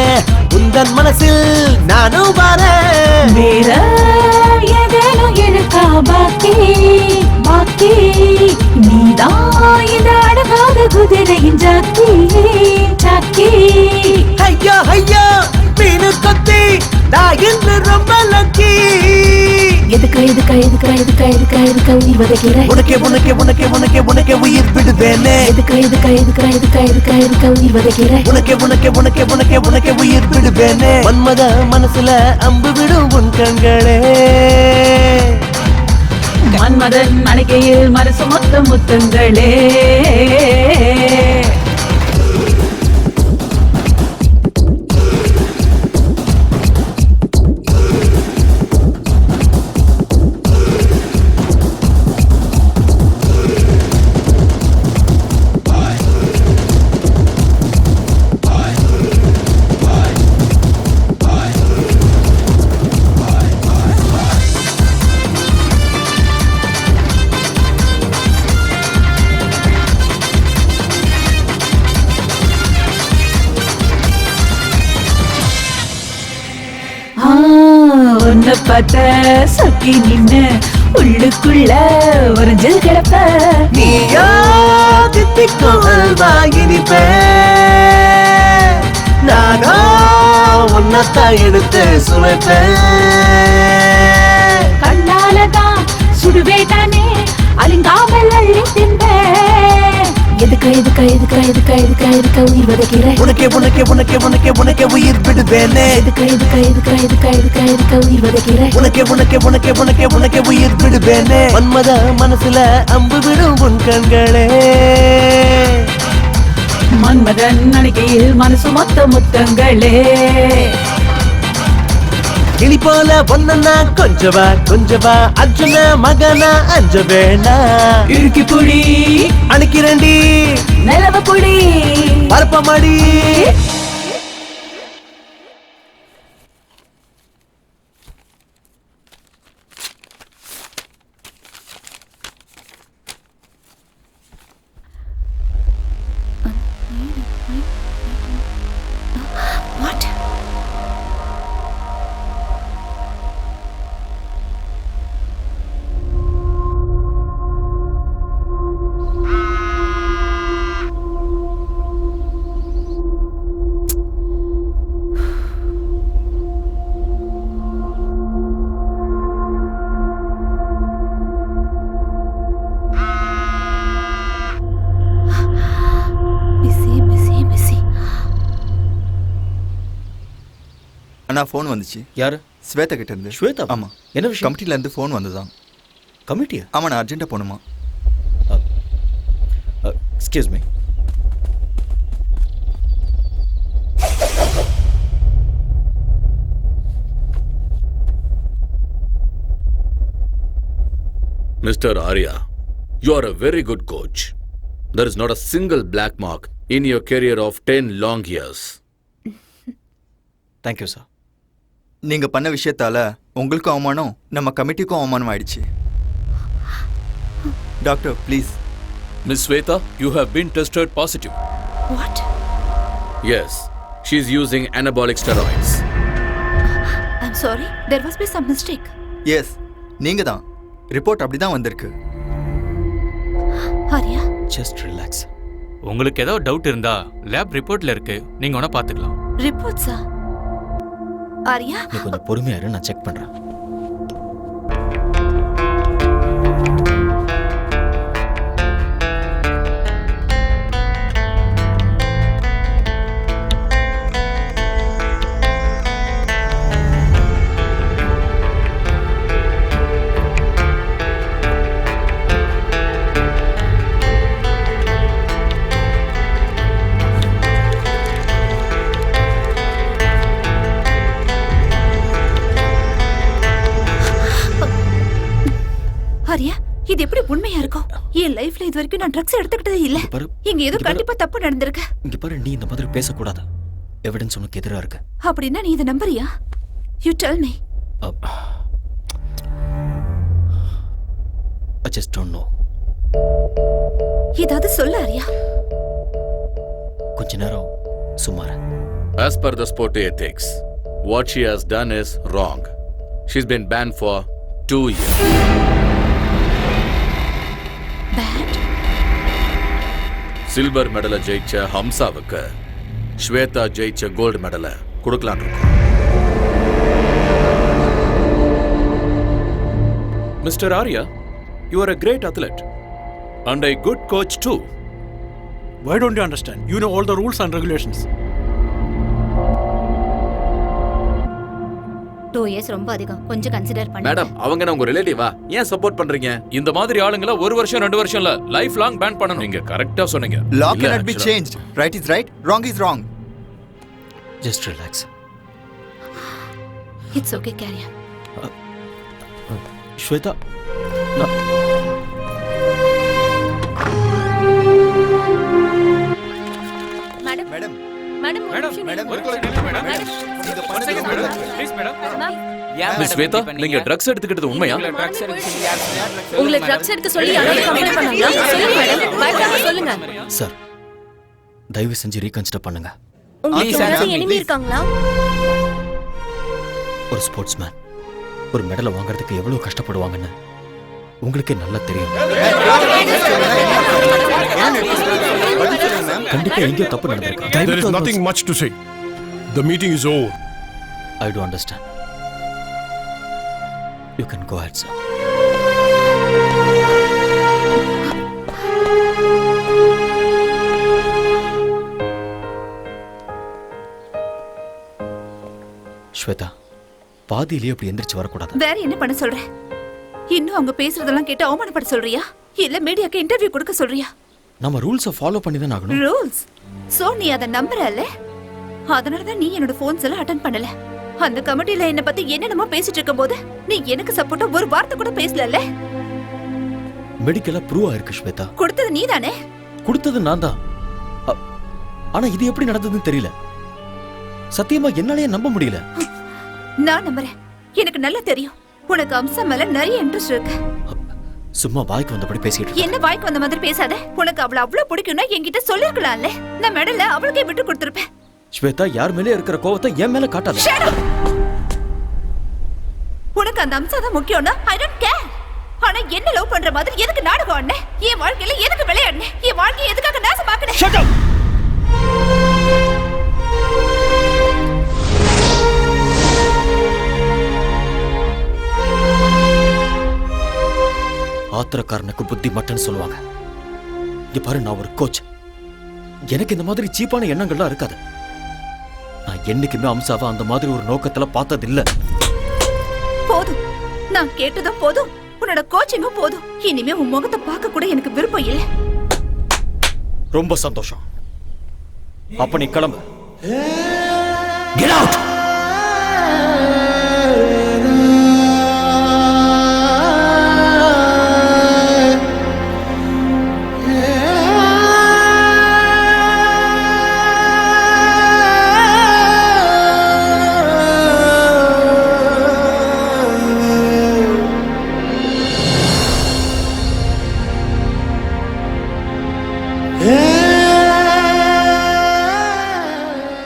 உந்தன் மனசில் நானும் வரேன் வேற ஏதேனும் இருக்கா பாக்கி நீதான் இந்த அழகாத குதிரையின் ஜாக்கி ஐயோ ஐயோ மீனு கொத்தி நான் இன்று ரொம்ப லக்கி எதுக்கா உயிர் வதைக்கிற உனக்கே உனக்கே உனக்கே உனக்கே உனக்கே உயிர் விடுவேனே எதுக்கா உயிர் வதைக்கிற உனக்கே உனக்கே உனக்கே உனக்கே உனக்கே உயிர் விடுவேனே மன்மத மனசுல அம்பு விடும் உன் கண்களே மன்மதன் அணைக்கையில் மனசு மொத்த முத்தங்களே உன்னை பார்த்த சொக்கி நின்னு உள்ளுக்குள்ள ஒரு ஜல் கிடப்ப நீயோ தித்திக்கும் அல்வா இனிப்பே நானோ உன்னத்தான் எடுத்து சுவைப்பேன் கண்ணாலதான் சுடுவேட்டானே அலிங்காமல் அள்ளி தின்பேன் எதுக்கா உயிர் வதைக்கிற உனக்கே உனக்கே உனக்கே உனக்கே உனக்கே உயிர் விடுவேனே எதுக்கா உயிர் வதைக்கிற உனக்கே உனக்கே உனக்கே உனக்கே உனக்கே உயிர் விடுவேனே மன்மத மனசுல அம்பு விடும் உன் கண்களே மன்மதன் அணைக்கையில் மனசு மொத்த முத்தங்களே கிளி போல பொண்ணா கொஞ்சவா அர்ஜுன மகனா அஞ்ச வேணா இறுக்கி புடி அணைக்கிறண்டி நிலவ புடி பரப்பமாடி What? Busy. அண்ணா ஃபோன் வந்துச்சு. யாரு? ஸ்வேதா கிட்ட இருந்து. ஸ்வேதா? ஆமா. என்ன விஷயம்? கமிட்டில இருந்து ஃபோன் வந்ததான். கமிட்டியா? ஆமா, நான் அர்ஜென்ட்டா போணுமா. Excuse me. Mr. Arya, you are a very good coach. There is not a single black mark in your career of 10 long years. Thank you sir. நீங்க பண்ண விஷயத்தால உங்களுக்கும் அவமானம், நம்ம கமிட்டிக்கும் அவமானம் ஆயிடுச்சு. Doctor, please. Miss Sweta, you have been tested positive. What? Yes, she is using anabolic steroids. I'm sorry, there must be some mistake. Yes, நீங்க தான். Report அப்படிதான் வந்திருக்கு. Arya, just relax. உங்களுக்கு ஏதோ டவுட் இருந்தா லேப் ரிப்போர்ட்ல இருக்கு, நீங்க வேணா பாத்துக்கலாம். ரிப்போர்ட்ஸா? ஆரியா, நீ கொஞ்சம் பொறுமையா இரு, நான் செக் பண்றேன். ஆரியா, இது எப்படி உண்மையா இருக்கும்? என் லைஃப்ல இது வரைக்கும் நான் ட்ரக்ஸ் எடுத்துக்கிட்டதே இல்ல. இங்க ஏதோ கண்டிப்பா தப்பு நடந்திருக்கு. இங்க பாரு, நீ இந்த மாதிரி பேசக்கூடாது. எவிடன்ஸ் உனக்கு எதிரா இருக்கு. அப்படின்னா நீ இதை நம்புறியா? You tell me. I just don't know. ஏதாவது சொல்ல ஆரியா. கொஞ்ச நேரம் சும்மா இரு. As per the sport ethics, what she has done is wrong. She's been banned for 2 years. Banned? Silver மெடலை ஜெயிச்ச ஹம்சாவுக்கு ஸ்வேதா ஜெயிச்ச கோல்டு மெடலை கொடுக்கலான்னு இருக்கோம். Mr. Arya, you are a great athlete and a good coach too. Why don't you understand? You know all the rules and regulations. 2 years ரொம்ப அதிகம், கொஞ்சம் consider பண்ணுங்க. Madam, அவங்க என்ன உங்க ரிலேட்டிவா? ஏன் சப்போர்ட் பண்றீங்க? இந்த மாதிரி ஆளுங்கள 1 வருஷம் 2 வருஷம் இல்ல, லைஃப் லாங் பேன் பண்ணனும். நீங்க கரெக்ட்டா சொன்னீங்க. Law cannot be changed. Right is right, wrong is wrong. Just relax. It's okay, carry on. Shweta, madam madam madam madam ஒரு நிமிஷம் மேடம். நீங்க One second madam. Please madam. Miss Shweta, நீங்க ட்ரக்ஸ் எடுத்துக்கிட்டது உண்மையா? உங்களை ட்ரக்ஸ் எடுக்க சொல்லி யாராவது கம்ப்ளைண்ட் பண்ணாங்களா? சொல்லுங்க மேடம், பயப்படாம சொல்லுங்க. சார், தயவு செஞ்சு ரீகன்சிடர் பண்ணுங்க. உங்களுக்கு யாராவது எனிமி இருக்காங்களா? ஒரு ஸ்போர்ட்ஸ்மேன் ஒரு மெடலை வாங்குறதுக்கு எவ்வளவு கஷ்டப்படுவாங்கன்னு உங்களுக்கே நல்லா தெரியும். கண்டிப்பா எங்கேயோ தப்பு நடந்திருக்கு. There is nothing much to say. The meeting is over. I do understand. You can go ahead, sir. Shweta, பாதியிலேயே அப்படி எந்திரிச்சு வரக்கூடாது. வேற என்ன பண்ண சொல்ற? இன்னும் அவங்க பேசுறதெல்லாம் கேட்டு அவமானப்பட சொல்றியா? இல்ல மீடியாக்கு இன்டர்வியூ கொடுக்க சொல்றியா? நம்ம ரூல்ஸை ஃபாலோ பண்ணி தான் ஆகணும். ரூல்ஸ்? சோ நீ அத நம்பறல்ல? அதனால தான் நீ என்னோட போன்ஸ் எல்லாம் அட்டெண்ட் பண்ணல. அந்த கமிட்டில என்ன பத்தி என்னென்னமோ பேசிட்டு இருக்கும்போது நீ எனக்கு சப்போர்ட்டா ஒரு வார்த்தை கூட பேசலல்ல? மெடிக்கலா ப்ரூவ் ஆயிருக்கு ஸ்வேதா. கொடுத்தது நீதானே? கொடுத்தது நான் தான். ஆனா இது எப்படி நடந்ததுன்னு தெரியல. சத்தியமா என்னாலயே நம்ப முடியல. நான் நம்புறேன். எனக்கு நல்லா தெரியும் உனக்கு அம்சா மேல நிறைய இன்ட்ரெஸ்ட் இருக்கு. சும்மா வாய்க்கு வந்தபடி பேசிட்டு என்ன வாய்க்கு வந்த மாதிரி பேசாத. உனக்கு அவளை அவ்வளவு பிடிக்கும்னா என்கிட்ட சொல்லிருக்கலாம்ல. நான் மெடல அவளுக்கே விட்டு கொடுத்திருப்பேன். ஸ்வேதா, யார் மேலே இருக்கிற கோவத்தை என் மேல காட்டாத. உனக்கு அந்த அம்சா தான் முக்கியம்னா ஐ டோன்ட் கேர். ஆனா என்ன லவ் பண்ற மாதிரி எதுக்கு நாடகம் ஆடுன? என் வாழ்க்கையில எதுக்கு விளையாடுன? என் வாழ்க்கையை எதுக்காக நாசமாக்குன? Shut up. ஆத்திரக்காரனுக்கு புத்தி மட்டும்னு சொல்லுவாங்க. இங்க பாரு, நான் ஒரு கோச். எனக்கு இந்த மாதிரி சீப்பான எண்ணங்கள்லாம் இருக்காது. நான் என்னைக்குமே அம்சாவை அந்த மாதிரி ஒரு நோக்கத்துல பார்த்தது இல்ல. போதும், நான் கேட்டதும் போதும், உன்னோட கோச்சிங்கும் போதும். இனிமே உன் முகத்தை பார்க்க கூட எனக்கு விருப்பம் இல்லை. ரொம்ப சந்தோஷம். அப்ப நீ கிளம்பு. Get out.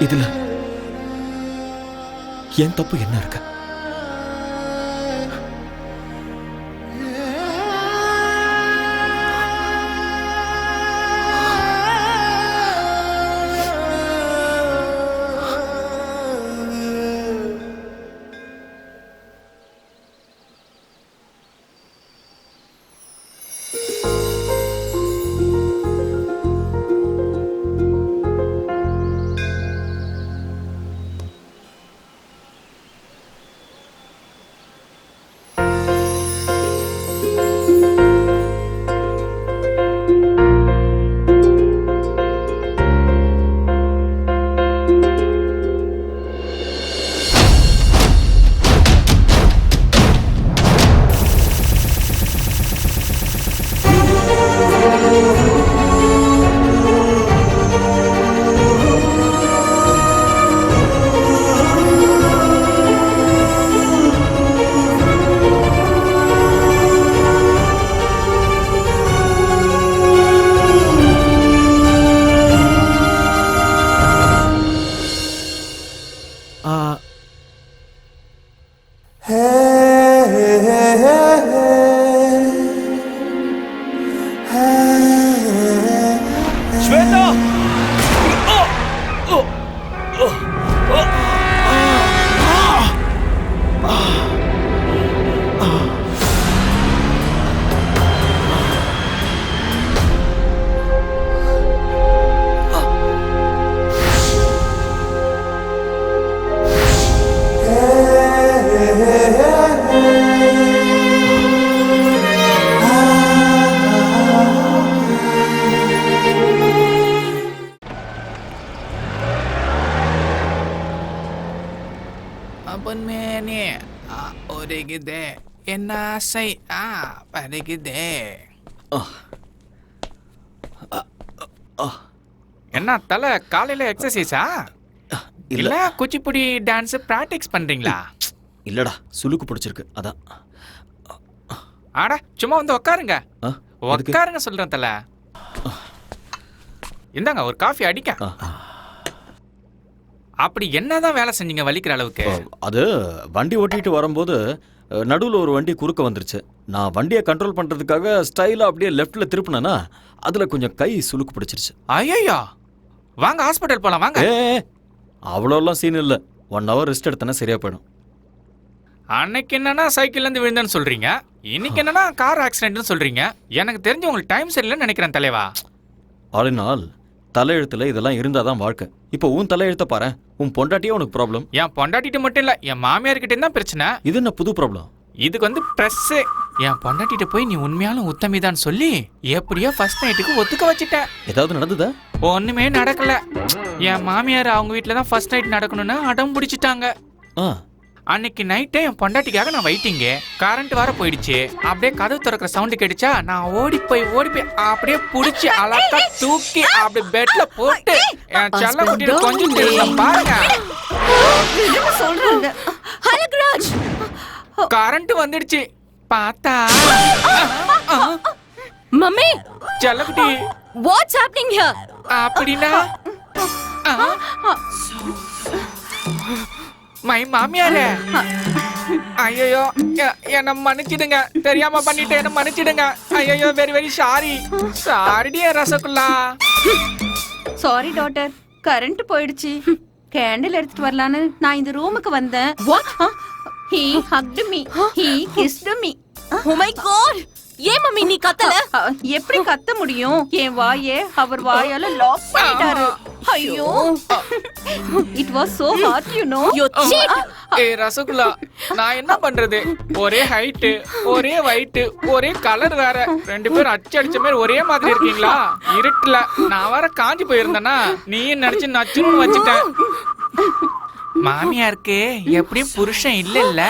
இதுல என் தப்பு என்ன இருக்கு? ஒருகுதே என்ன ஆசை பருகுதே. என்ன தலை காலையில எக்ஸசைஸா இல்ல குச்சிப்புடி டான்ஸ் பிராக்டிஸ் பண்றீங்களா? இல்லடா சுளுக்கு பிடிச்சிருக்கு அதான். ஆடா சும்மா வந்து உட்காருங்க. உட்காருங்க சொல்றேன் தல. இந்தாங்க ஒரு காஃபி அடிக்க. அப்படி என்னதான் வேலை செஞ்சீங்க வலிக்கிற அளவுக்கு? அது வண்டி ஓட்டிட்டு வரும்போது நடுவில் ஒரு வண்டி குறுக்க வந்துருச்சு. நான் வண்டியை கண்ட்ரோல் பண்றதுக்காக ஸ்டைலா அப்படியே லெஃப்ட்ல திருப்பினேன்னா அதுல கொஞ்சம் கை சுளுக்கு பிடிச்சிருச்சு. ஐயோ வாங்க ஹாஸ்பிட்டல் போலாம் வாங்க. அவ்வளோலாம் சீன் இல்லை. 1 hour ரெஸ்ட் எடுத்தனா சரியா போயிடும். அன்னைக்கு என்னன்னா சைக்கிள்ல இருந்து விழுந்தேன்னு சொல்றீங்க, இன்னைக்கு என்னன்னா கார் ஆக்சிடென்ட்னு சொல்றீங்க. எனக்கு தெரிஞ்சு உங்களுக்கு டைம் சரியில்லைன்னு நினைக்கிறேன் தலைவா. ஆல் இன் ஆல் தலையெழுத்துல இதெல்லாம் இருந்தாதான் வாழ்க்கை. இப்போ உன் தலையெழுத்த பாரு. உன் பொண்டாட்டியே உனக்கு ப்ராப்ளம். என் பொண்டாட்டிட்டு மட்டும் இல்ல, என் மாமியார்கிட்ட தான் பிரச்சனை. இது என்ன புது ப்ராப்ளம்? இதுக்கு வந்து பிரஸ். என் பொண்டாட்டிட்ட போய் நீ உண்மையாலும் உத்தமிதான் சொல்லி எப்படியோ ஃபர்ஸ்ட் நைட்டுக்கு ஒத்துக்க வச்சுட்டேன். ஏதாவது நடந்ததா? ஒண்ணுமே நடக்கல. என் மாமியார் அவங்க வீட்டுல தான் ஃபர்ஸ்ட் நைட் நடக்கணும்னு அடம் பிடிச்சிட்டாங்க. அன்னைக்கு நைட்டே என் பொண்டாட்டிக்காக நான் வெயிட்டிங்க. கரண்ட் வர போயிடுச்சு. அப்படியே கதவு திறக்கிற சவுண்ட் கேட்டுச்சா, நான் ஓடி போய் அப்படியே புடிச்சு அழகா தூக்கி அப்படி பெட்ல போட்டு என் செல்ல குட்டியில கொஞ்சம் தெரியும் பாருங்க. கரண்ட் வந்துடுச்சு. பார்த்தா மம்மி செல்லக்குட்டி வாட்ஸ் ஹேப்பனிங் ஹியர்? அப்படினா மை மாமியாரே, ஐயோ என்ன மன்னிச்சிடுங்க, தெரியாம பண்ணிட்டு என்ன மன்னிச்சிடுங்க. ஐயோ வெரி வெரி சாரி. சாரிடியே ரசகுல்லா. சாரி டாட்டர், கரண்ட் போயிடுச்சு. கேண்டில் எடுத்துட்டு வரலான்னு நான் இந்த ரூமுக்கு வந்தேன். He hugged me. He kissed me. Oh my god! ஏன் மம்மி நீ கத்தல? எப்படி கத்த முடியும்? என் வாயே அவர் வாயால லாக் பண்ணிட்டாரு. ஐயோ, it was so hard, you know. You cheat. Rasgulla, நான் என்ன பண்றது? ஒரே ஹைட், ஒரே weight, ஒரே கலர் வேற. 2 பேரும் அடிச்ச மாதிரி ஒரே மாதிரி இருக்கீங்களா? இருட்டுல நான் வர காஞ்சி போயிருந்தேனா நீ நினைச்சு நச்சுன்னு வச்சிட்டேன். மாமியாருக்கு எப்படியும் புருஷன் இல்ல.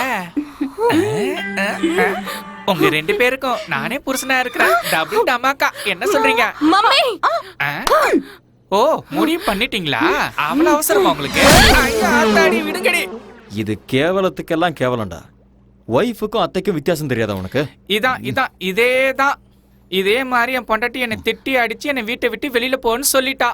உங்க 2 பேருக்கும் நானே புருஷனா இருக்கிறேன். டபுள் டமாக்கா. என்ன சொல்றீங்க மம்மி? ஓ முடிவு பண்ணிட்டீங்களா? அவ்வளவு அவசரமா உங்களுக்கு? ஆத்தாடி விடுங்கடி. இது கேவலத்துக்கெல்லாம் கேவலம்டா. ஒய்ஃபுக்கும் அத்தைக்கும் வித்தியாசம் தெரியாதா உனக்கு? இதேதான். இதே மாதிரி என் பொண்டாட்டி என்னை திட்டி அடிச்சு என்னை வீட்டை விட்டு வெளியில போன்னு சொல்லிட்டா.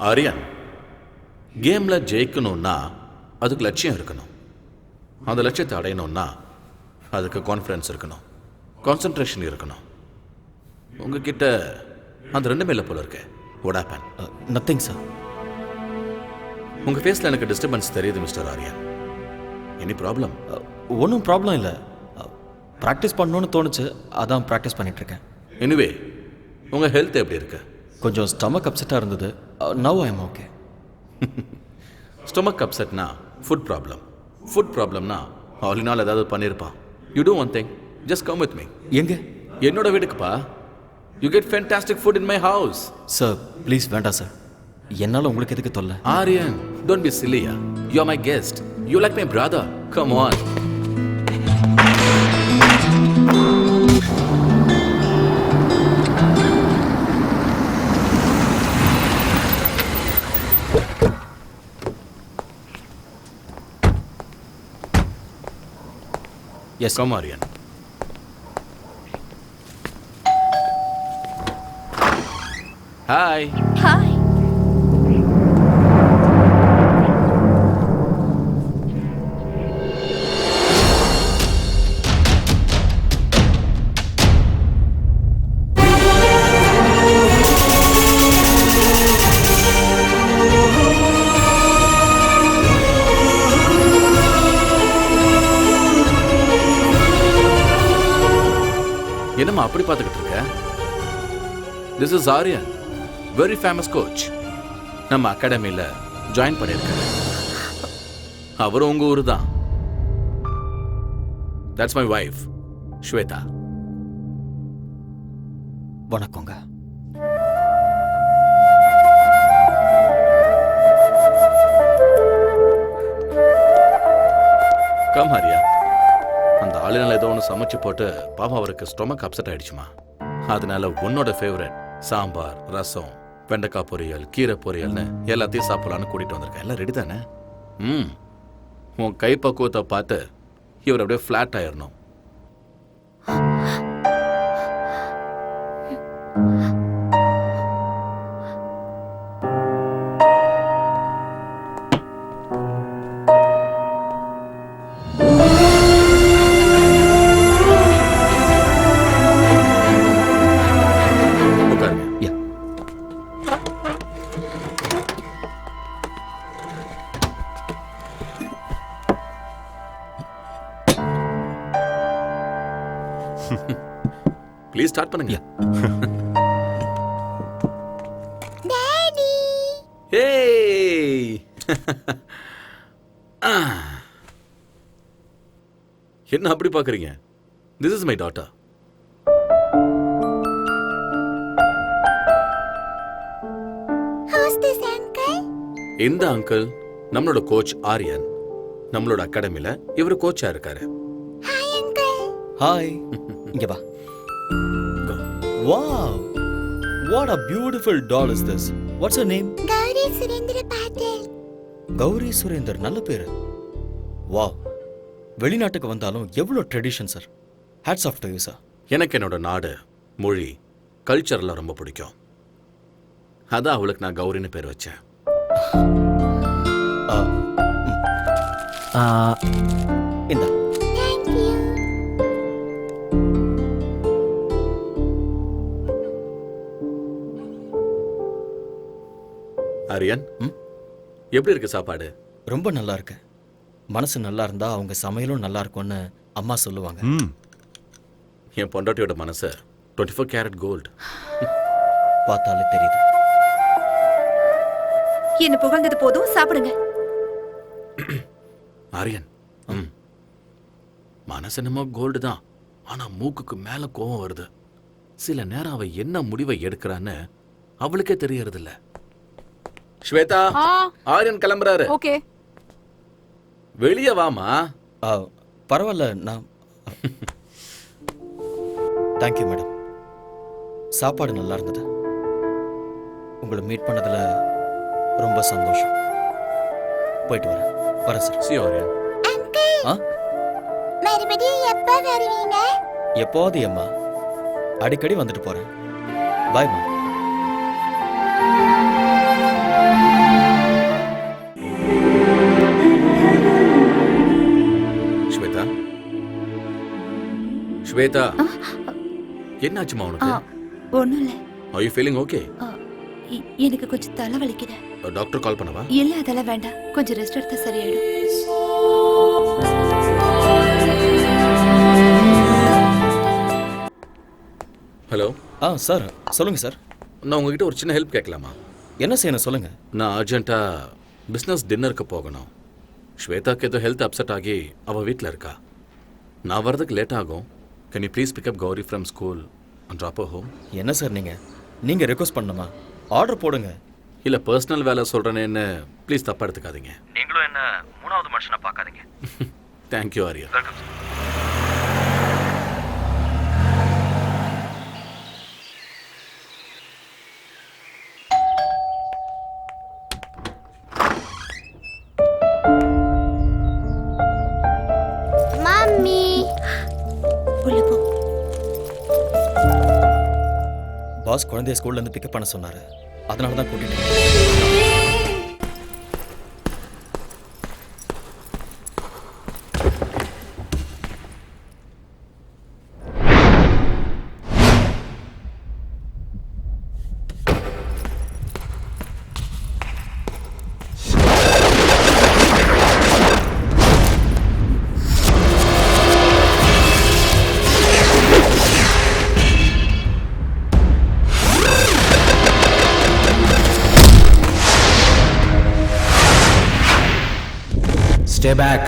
ஆரியன், கேம்ல ஜெயிக்கணும்னா அதுக்கு லட்சியம் இருக்கணும். அந்த லட்சியத்தை அடையணும்னா அதுக்கு கான்ஃபிடன்ஸ் இருக்கணும், கான்சென்ட்ரேஷன் இருக்கணும். உங்ககிட்ட அந்த 2மே இல்லை போல இருக்கு. What happen? Nothing sir. உங்க ஃபேஸ்ல எனக்கு டிஸ்டர்பன்ஸ் தெரியுது மிஸ்டர் ஆரியன். Any problem? ஒன்றும் ப்ராப்ளம் இல்லை. ப்ராக்டிஸ் பண்ணணும்னு தோணுச்சு, அதான் ப்ராக்டிஸ் பண்ணிட்டு இருக்கேன். எனிவே உங்க ஹெல்த் எப்படி இருக்கு? கொஞ்சம் ஸ்டமக் அப்செட்டாக இருந்தது. Now I am okay. Stomach அப்செட்னா ஃபுட் ப்ராப்ளம். ஃபுட் ப்ராப்ளம்னா ஆல் இன் ஆல் ஏதாவது பண்ணியிருப்பான். You do one thing, just come with me. எங்க? என்னோட வீட்டுக்குப்பா. You get fantastic food in my house. Sir please வேண்டாம் சார். என்னால் உங்களுக்கு எதுக்கு தொல்லை? ஆரியன், டோன்ட் பி சில்லியா. You are my guest. You like my brother. Come on. Yes, come Aryan. Hi. Hi. என்னம்மா அப்படி பார்த்துக்கிட்டு இருக்க? This is Aryan, very famous coach. நம்ம அகாடமியில் ஜாயின் பண்ணியிருக்காரு. அவரும் உங்க ஊரு தான். That's my wife Shweta. வணக்கங்க. கம் ஹரியா. அந்த ஆளுநர் ஏதோ ஒன்று சமைச்சு போட்டு பாவம் அவருக்கு ஸ்டொமக் அப்செட் ஆயிடுச்சுமா. அதனால உன்னோட ஃபேவரட் சாம்பார், ரசம், வெண்டைக்காய் பொரியல், கீரை பொரியல்னு எல்லாத்தையும் சாப்பிடலான்னு கூட்டிட்டு வந்திருக்கேன். எல்லாம் ரெடி தானே? உன் கை பக்குவத்தை பார்த்து இவர் அப்படியே ஃப்ளாட் ஆயிடணும். ப்ளீஸ் ஸ்டார்ட் பண்ணுங்க. டாடி ஏய் என்ன அப்படி பாக்குறீங்க? This is my daughter. Who's this uncle? இந்த அங்கிள் நம்மளோட கோச் ஆரியன். நம்மளோட அகாடமில இவர் கோச்சா இருக்காரு. Hi uncle. ஹாய். இங்க வா. Wow! What a beautiful doll is this? What's her name? Gowri Surendra பாட்டில். கௌரி சுரேந்தர், நல்ல பேரு. வாவ். வெளிநாட்டுக்கு வந்தாலும் எவ்வளோ tradition sir. Hats off to you sir. எனக்கு என்னோட நாடு, மொழி, கல்ச்சர்லாம் ரொம்ப பிடிக்கும். அதான் அவளுக்கு நான் கௌரின்னு பேர் வச்சேன். இந்த ஆரியன், எப்படி இருக்கு சாப்பாடு? ரொம்ப நல்லா இருக்கு. மனசு நல்லா இருந்தா அவங்க சமையலும் நல்லா இருக்கும்னு அம்மா சொல்லுவாங்க. என் பொண்டாட்டியோட மனசு 24 கேரட் கோல்டு. பார்த்தாலே தெரியுது. என்ன புகழ்ந்தது போதும், சாப்பிடுங்க. ஆரியன், மனசு என்னமோ கோல்டு தான், ஆனா மூக்குக்கு மேல கோவம் வருது. சில நேரம் அவ என்ன முடிவை எடுக்கிறான்னு அவளுக்கே தெரியறது இல்ல. ஸ்வேதா, ஆரியன் கிளம்புறாரு. ஓகே. வெளியே வாமா. பரவாயில்ல, நான் தேங்க்யூ மேடம். சாப்பாடு நல்லா இருந்தது. உங்களை மீட் பண்ணதுல ரொம்ப சந்தோஷம். போயிட்டு வரேன் சார். சி ஆரியன். மறுபடியும் எப்ப வருவீங்க? எப்போது அம்மா, அடிக்கடி வந்துட்டு போறேன். பாய்மா. ஸ்வேதா, ஸ்வேதா, என்னாச்சுமா உனக்கு? ஒண்ணும் இல்ல. Are you feeling okay? எனக்கு கொஞ்சம் தலை வலிக்குது. டாக்டர் கால் பண்ணவா? இல்ல, அதெல்லாம் வேண்டாம். கொஞ்சம் ரெஸ்ட் எடுத்தா சரியாயிடும். ஹலோ. சார் சொல்லுங்க சார். நான் உங்ககிட்ட ஒரு சின்ன ஹெல்ப் கேட்கலாமா? என்ன செய்யணும் சொல்லுங்க. நான் அர்ஜென்ட்டா பிஸ்னஸ் டின்னருக்கு போகணும். ஸ்வேதாக்கு ஏதோ ஹெல்த் அப்செட் ஆகி அவள் வீட்டில் இருக்கா. நான் வரதுக்கு லேட் ஆகும். Can you please pick up Gauri from school and drop home? என்ன சார் நீங்க ரெக்வஸ்ட் பண்ணணுமா? ஆர்டர் போடுங்க. இல்லை, பர்சனல் வேலை சொல்கிறேன்னு ப்ளீஸ் தப்பாக எடுத்துக்காதீங்க. நீங்களும் என்ன மூணாவது மனுஷனா பார்க்காதீங்க. தேங்க்யூ ஆரியா. மம்மி, உள்ள போ. பாஸ் குழந்தைய ஸ்கூல்ல இருந்து பிக்கப் பண்ண சொன்னாரு. அதனால தான் கூட்டிட்டு Stay back.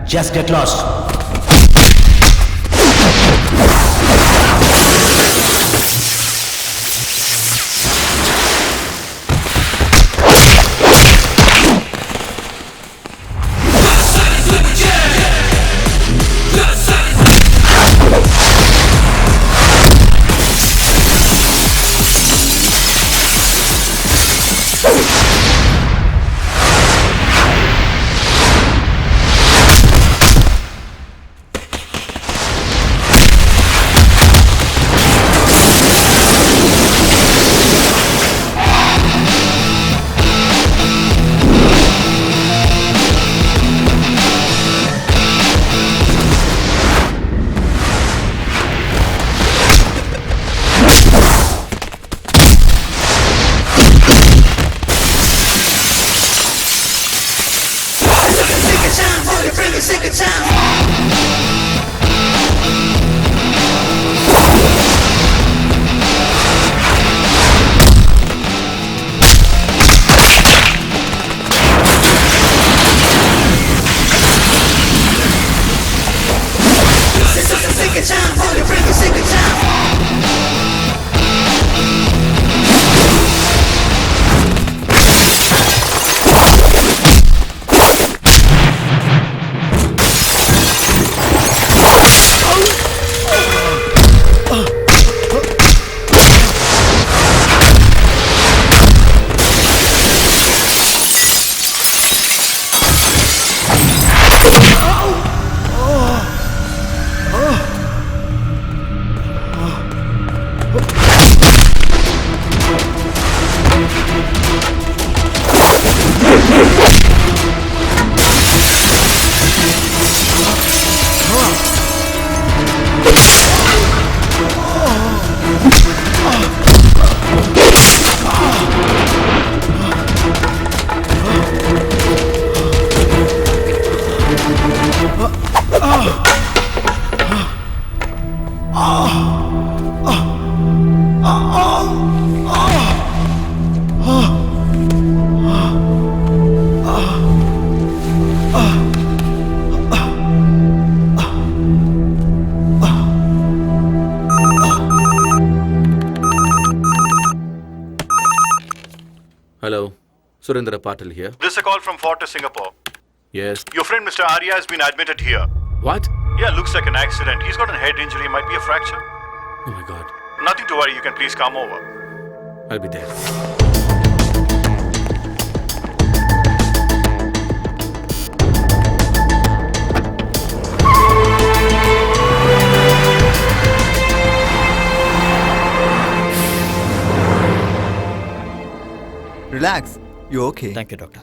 Just get lost. Hello, Surendra Patil here. This is a call from Fortis Singapore. Yes. Your friend Mr. Arya has been admitted here. What? Yeah, looks like an accident. He's got a head injury, might be a fracture. Oh my God. Nothing to worry, you can please come over. I'll be there. Relax. You okay? Thank you, doctor.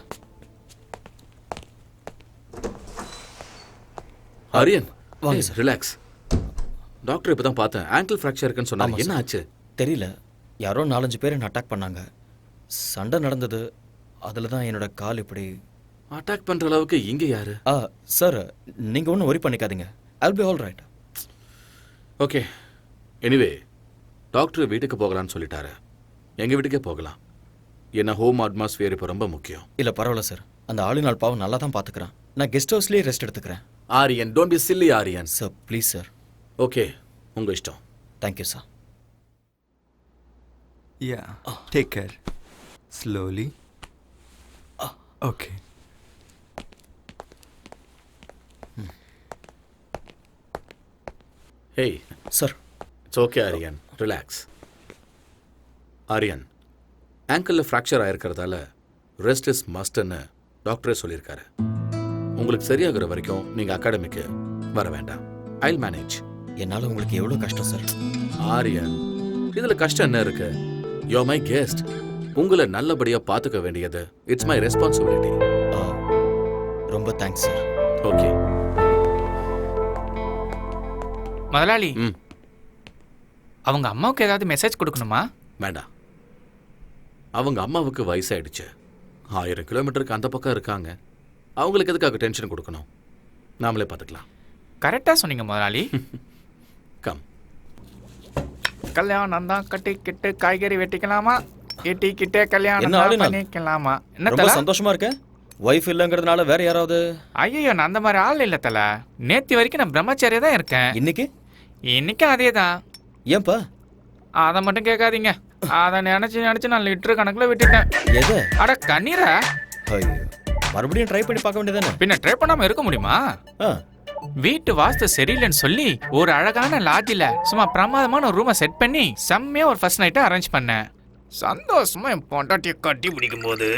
Aryan வாங்க sir. Relax. Doctor இப்போ தான் பார்த்தேன். Angle fracture இருக்குன்னு சொன்னாங்க. என்ன ஆச்சு? தெரியல. யாரோ 4-5 பேர் என்ன அட்டாக் பண்ணாங்க. சண்டை நடந்தது. அதில் தான் என்னோட கால் இப்படி. அட்டாக் பண்ணுற அளவுக்கு இங்கே யாரு? சார் நீங்கள் ஒன்றும் ஒரி பண்ணிக்காதீங்க. I'll be all right. Okay. Anyway doctor வீட்டுக்கு போகலான்னு சொல்லிட்டாரு. எங்கள் வீட்டுக்கே போகலாம். என்ன ஹோம் அட்மாஸ்பியர் இப்போ ரொம்ப முக்கியம். இல்லை பரவாயில்ல சார். அந்த ஆளுநாள் பாவம் நல்லா தான் பார்த்துக்கிறேன். நான் கெஸ்ட் ஹவுஸ்லேயே ரெஸ்ட் எடுத்துக்கிறேன். Aryan, don't B chilli Aryan. Sir please sir. Okay, உங்கள் இஷ்டம். Thank you sir. Yeah. Take care. Slowly. Okay. Hey. Sir. It's okay, Aryan. Relax. Aryan, ஆங்கிளில் ஃப்ராக்சர் ஆயிருக்கிறதால ரெஸ்ட் இஸ் மஸ்ட்னு டாக்டரே சொல்லியிருக்காரு. உங்களுக்கு சரியாகிற வரைக்கும் நீங்கள் அகாடமிக்கு வர வேண்டாம். ஐல் மேனேஜ். என்னால் உங்களுக்கு எவ்வளோ கஷ்டம் சார். ஆரியன், இதில் கஷ்டம் என்ன இருக்கு? You my guest. உங்களை நல்லபடியாக பார்த்துக்க வேண்டியது இட்ஸ் மை ரெஸ்பான்சிபிலிட்டி. ரொம்ப தேங்க்ஸ் சார். ஓகே முதலாளி, அவங்க அம்மாவுக்கு ஏதாவது மெசேஜ் கொடுக்கணுமா? வேண்டாம். அவங்க அம்மாவுக்கு வயசாயிடுச்சு. 1000 கிலோமீட்டருக்கு அந்த பக்கம் இருக்காங்க. அவங்களுக்கு எதுக்காக டென்ஷன் கொடுக்கணும்? நாமளே பார்த்துக்கலாம். கரெக்டாக சொன்னீங்க முதலாளி. கம். கல்யாணம் தான் கட்டிக்கிட்டு காய்கறி வெட்டிக்கலாமா? எட்டிக்கிட்டே கல்யாணம் என்ன தான் பண்ணிக்கலாமா? ரொம்ப சந்தோஷமா இருக்க? ஒய்ஃப் இல்லைங்கிறதுனால வேற யாராவது? ஐயோ, நான் அந்த மாதிரி ஆள் இல்லை தல. நேற்று வரைக்கும் நான் பிரம்மச்சாரியா தான் இருக்கேன். இன்னைக்கும் அதே தான். ஏன்பா? அதை மட்டும் கேட்காதீங்க. அதை நினைச்சு நான் லிட்டர் கணக்குல விட்டுட்டேன். எது? அட கண்ணீரா? மறுபடியும் ட்ரை பண்ணி பார்க்க வேண்டியதானே? பின்ன ட்ரை பண்ணாம இருக்க முடியுமா? வீட்டு வாஸ்து சரியில்லைன்னு சொல்லி ஒரு அழகான லாட்ஜில் சும்மா பிரமாதமான ஒரு ரூமை செட் பண்ணி செம்மையா ஒரு ஃபர்ஸ்ட் நைட்டை அரேஞ்ச் பண்ணேன். சந்தோஷமா என் பொண்டாட்டியை கட்டி பிடிக்கும் போது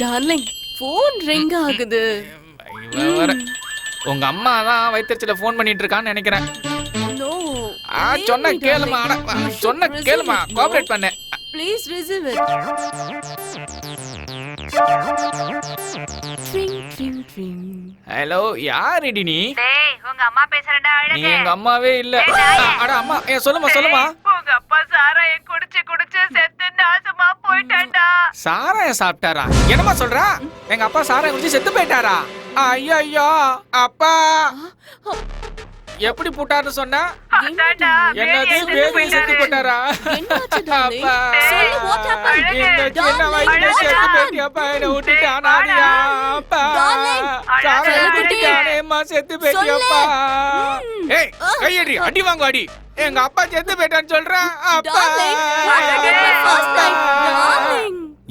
டார்லிங், போன் ரிங் ஆகுது. உங்க அம்மா தான் வயிற்றுல போன் பண்ணிட்டு இருக்கான்னு நினைக்கிறேன். சொன்ன கேளுமா, சொன்ன கேளுமா, கோஆபரேட் பண்ண. Please receive it. ஹலோ, யாருடி நீ? டேய், உங்க அம்மா பேசுறடா. நீ எங்க அம்மாவே இல்ல. அட அம்மா, சொல்லுமா. உங்க அப்பா சாராய குடிச்சு செத்து நாசமா போயிட்டான்டா. சாராயம் சாப்பிட்டாரா? என்னமா சொல்றா? எங்க அப்பா சாராயம் குடிச்சு செத்து போயிட்டாரா? ஐயோ, அப்பா எப்படி போட்டாருன்னு சொன்னா? என்னது, வேதி செத்து போட்டாரா? அப்பா சின்ன வயசுல செத்து போயிட்டியாப்பா, என்ன விட்டுட்டு அனாதையா? அப்பா சாராயம் குடிக்கானேம்மா செத்து போயிட்டியாப்பா. ஏய், கையடி, அடி வாங்கு அடி. எங்க அப்பா செத்து போயிட்டான்னு சொல்றேன். அப்பா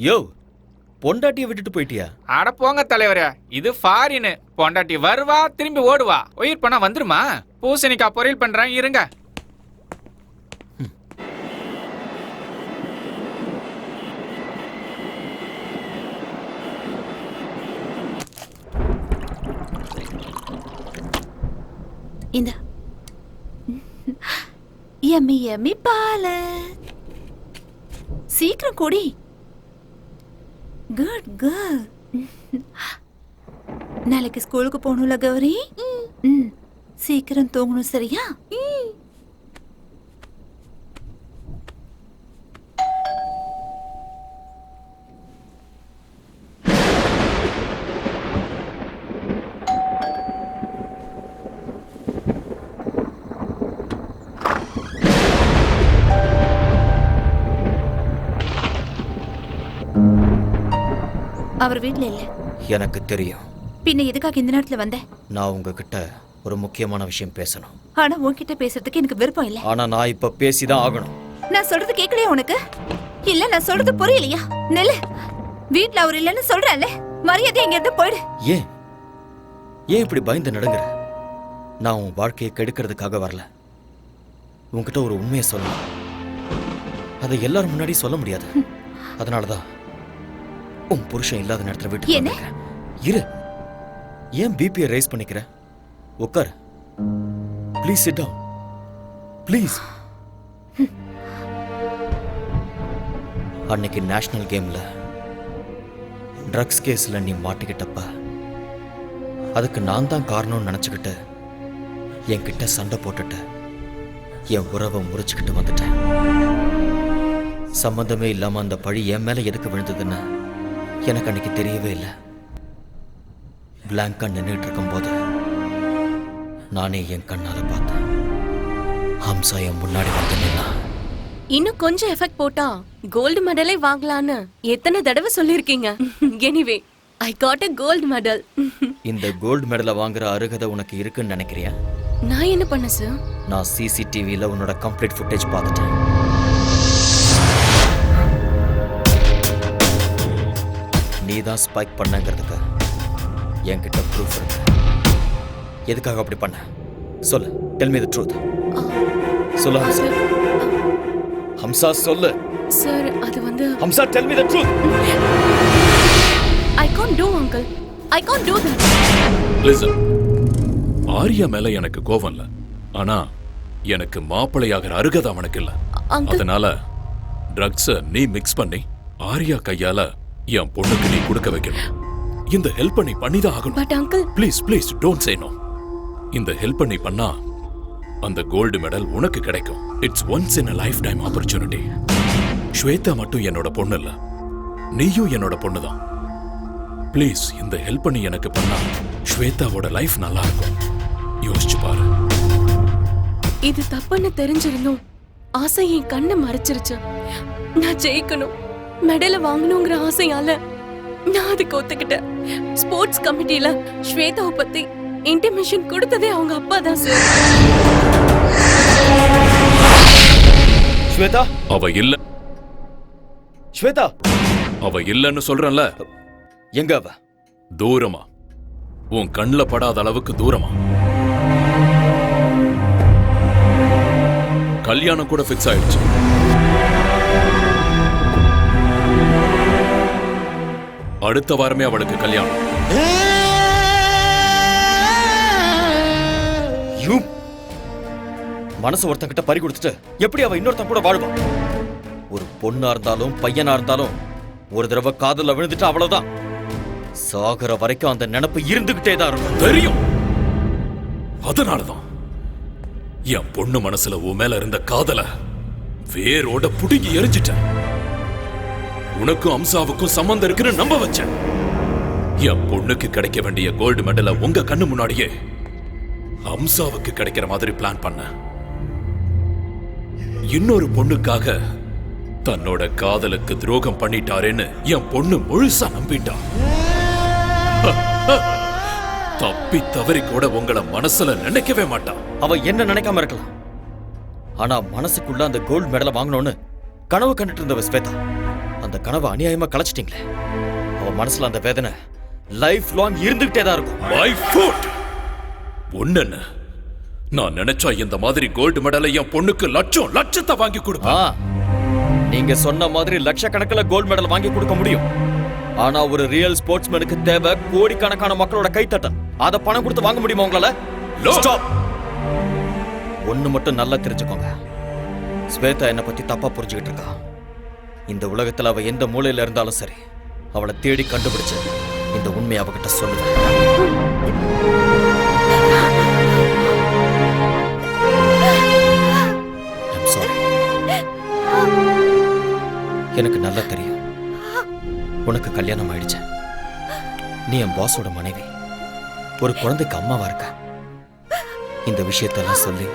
யோ, பொண்டாட்டியை விட்டுட்டு போயிட்டியா? அட போங்க தலைவரே, இது ஃபாரின். பொண்டாட்டி வருவா, திரும்பி ஓடுவா. உயிர் பண்ணா வந்துருமா? பூசணிக்காய் பொரியல் பண்றேன், இருங்க. இந்த யம்மி யம்மி பால சீக்கிரம் குடி. Good girl. நாளைக்கு ஸ்கூலுக்கு போகணும்ல கௌரி? சீக்கிரம் தூங்கணும், சரியா? அவர் வீட்ல இல்ல. எனக்கு தெரியும். பின்ன எதுக்காக இந்த நேரத்துல வந்த? நான் உங்ககிட்ட ஒரு முக்கியமான விஷயம் பேசணும். ஆனா உன்கிட்ட பேசுறதுக்கு எனக்கு விருப்பம் இல்ல. ஆனா நான் இப்ப பேசிதான் ஆகணும். நான் சொல்றது கேட்கலையா உனக்கு? இல்ல, நான் சொல்றது புரியலையா? நெல்லு, வீட்ல அவர் இல்லன்னு சொல்றேன்ல, மரியாதை எங்க இருந்து போயிடு. ஏன் இப்படி பயந்து நடுங்குற? நான் உன் வாழ்க்கையை கெடுக்கிறதுக்காக வரல. உன்கிட்ட ஒரு உண்மையை சொல்லணும். அதை எல்லாரும் முன்னாடி சொல்ல முடியாது. அதனாலதான் உன் புருஷன் இல்லாத நேரத்துல விட்டு இரு. ஏன் பிபியை ரைஸ் பண்ணிக்கிற? உட்கார். Please sit down. ப்ளீஸ். அன்னைக்கு நேஷனல் கேம்ல ட்ரக்ஸ் கேஸ்ல நீ மாட்டிக்கிட்டப்ப அதுக்கு நான் தான் காரணம்னு நினைச்சுக்கிட்டு என்கிட்ட சண்டை போட்டுட்டு என் உறவை முறிச்சுக்கிட்டு வந்துட்டேன். சம்பந்தமே இல்லாம அந்த பழி என் மேல எதுக்கு விழுந்ததுன்னு எனக்கு அன்னைக்கு தெரியவே இல்லை. பிளாங்கா நின்றுட்டு இருக்கும்போது நானே என் கண்ணால பார்த்தேன். ஹம்சா என் முன்னாடி வந்து நின்னா. இன்னும் கொஞ்சம் எஃபெக்ட் போட்டா கோல்டு மெடலே வாங்கலான்னு எத்தனை தடவை சொல்லிருக்கீங்க. Anyway, I got a gold medal. இந்த கோல்டு மெடலை வாங்குற அருகதை உனக்கு இருக்குன்னு நினைக்கிறியா? நான் என்ன பண்ண சார்? நான் சிசிடிவில உன்னோட கம்ப்ளீட் ஃபுட்டேஜ் பார்த்துட்டேன். நீ தான் ஸ்பைக் பண்ணங்கிறதுக்கு என்கிட்ட ப்ரூஃப் இருக்கு. எதுக்காக அப்படி பண்ண? சொல்லு. Tell me the truth. சொல்லு ஹம்சா. ஹம்சா சொல்லு. சார், அது வந்து Hamsa, tell me the truth. I can't do, uncle. I can't do that. Listen. Arya மேல எனக்கு கோவம் இல்ல. ஆனா எனக்கு மாப்பிளையாகிற அருகதை அவனுக்கு இல்ல. அதனால ட்ரக்ஸ நீ மிக்ஸ் பண்ணி ஆரியா கையால என் பொண்ணுக்கு நீ கொடுக்க வைக்கணும். இந்த ஹெல்ப் நீ பண்ணிதான் ஆகணும். But uncle, please don't say no. இந்த ஹெல்ப் நீ பண்ணா அந்த கோல்டு மெடல் உனக்கு கிடைக்கும். It's once in a lifetime opportunity. Shweta மட்டும் என்னோட பொண்ணு இல்ல, நீயும் என்னோட பொண்ணுதான். ப்ளீஸ் இந்த ஹெல்ப் நீ எனக்கு பண்ணா ஸ்வேதாவோட லைஃப் நல்லா இருக்கும். யோசிச்சு பாரு. இது தப்புன்னு தெரிஞ்சிருந்தும் ஆசை என் கண்ணை மறைச்சிருச்சு. நான் ஜெயிக்கணும், மெடலை வாங்கணுங்கிற ஆசையால நான் அதுக்கு ஒத்துக்கிட்டேன். ஸ்போர்ட்ஸ் கமிட்டில ஸ்வேதாவை பத்தி இன்டிமேஷன் கொடுத்ததே அவங்க அப்பா தான் சார். ஸ்வேதா, அவ இல்ல. ஸ்வேதா, அவ இல்லன்னு சொல்றேன்ல. எங்க அவ? தூரமா, உன் கண்ணுல படாத அளவுக்கு தூரமா. கல்யாணம் கூட ஃபிக்ஸ் ஆயிடுச்சு. அடுத்த வாரமே அவளுக்கு கல்யாணம். மனசு ஒருத்தங்கிட்ட பறி கொடுத்துட்டு எப்படி அவ இன்னொருத்தன் கூட வாழ்வா? ஒரு பொண்ணா இருந்தாலும் பையனா இருந்தாலும் ஒரு தடவை காதல விழுந்துட்டு அவ்வளவுதான். சாகர வரைக்கும் அந்த நினைப்பு இருந்துகிட்டே தான் இருக்கும். தெரியும். அதனாலதான் என் பொண்ணு மனசுல உன் மேல இருந்த காதல வேரோட புடுங்கி எரிஞ்சிட்டேன். உனக்கும் அம்சாவுக்கும் சம்பந்தம் இருக்குன்னு நம்ப வச்சேன். என் பொண்ணுக்கு கிடைக்க வேண்டிய கோல்டு மெடலை உங்க கண்ணு முன்னாடியே அம்சாவுக்கு கிடைக்கிற மாதிரி பிளான் பண்ண. இன்னொரு பொண்ணுக்காக தன்னோட காதலுக்கு துரோகம் பண்ணிட்டாரேன்னு என் பொண்ணு முழுசா நம்பிட்டா. தப்பி தவறி கூட உங்களை மனசுல நினைக்கவே மாட்டான். அவ என்ன நினைக்காம இருக்கலாம், ஆனா மனசுக்குள்ள அந்த கோல்டு மெடலை வாங்கணும்னு கனவு கண்டுட்டு இருந்தவ ஸ்வேதா. அந்த கனவை அநியாயமா கலைச்சிட்டீங்களே. அவ மனசுல அந்த வேதனை லைஃப் லாங் இருந்துகிட்டே தான் இருக்கும். My foot. ஒண்ணு, நான் நினைச்சா இந்த மாதிரி கோல்டு மெடலை என் பொண்ணுக்கு லட்சத்தை வாங்கி கொடுப்பேன். நீங்க சொன்ன மாதிரி லட்சக்கணக்கில் கோல்டு மெடல் வாங்கி கொடுக்க முடியும். ஆனா ஒரு ரியல் ஸ்போர்ட்ஸ்மேனுக்கு தேவை கோடிக்கணக்கான மக்களோட கைத்தட்டல். அத பணம் கொடுத்து வாங்க முடியுமா உங்களால? ஸ்டாப். ஒண்ணு மட்டும் நல்லா தெரிஞ்சுக்கோங்க, ஸ்வேதா என்னை பத்தி தப்பா புரிஞ்சுக்கிட்டு இருக்கா. இந்த உலகத்துல அவ எந்த மூலையில இருந்தாலும் சரி, அவளை தேடி கண்டுபிடிச்சு இந்த உண்மையை அவகிட்ட சொல்லுவேன். எனக்கு நல்லா தெரியும் உனக்கு கல்யாணம் ஆயிடுச்சு. நீ என் பாஸோட மனைவி, ஒரு குழந்தைக்கு அம்மாவா இருக்க. இந்த விஷயத்தெல்லாம் சொல்லி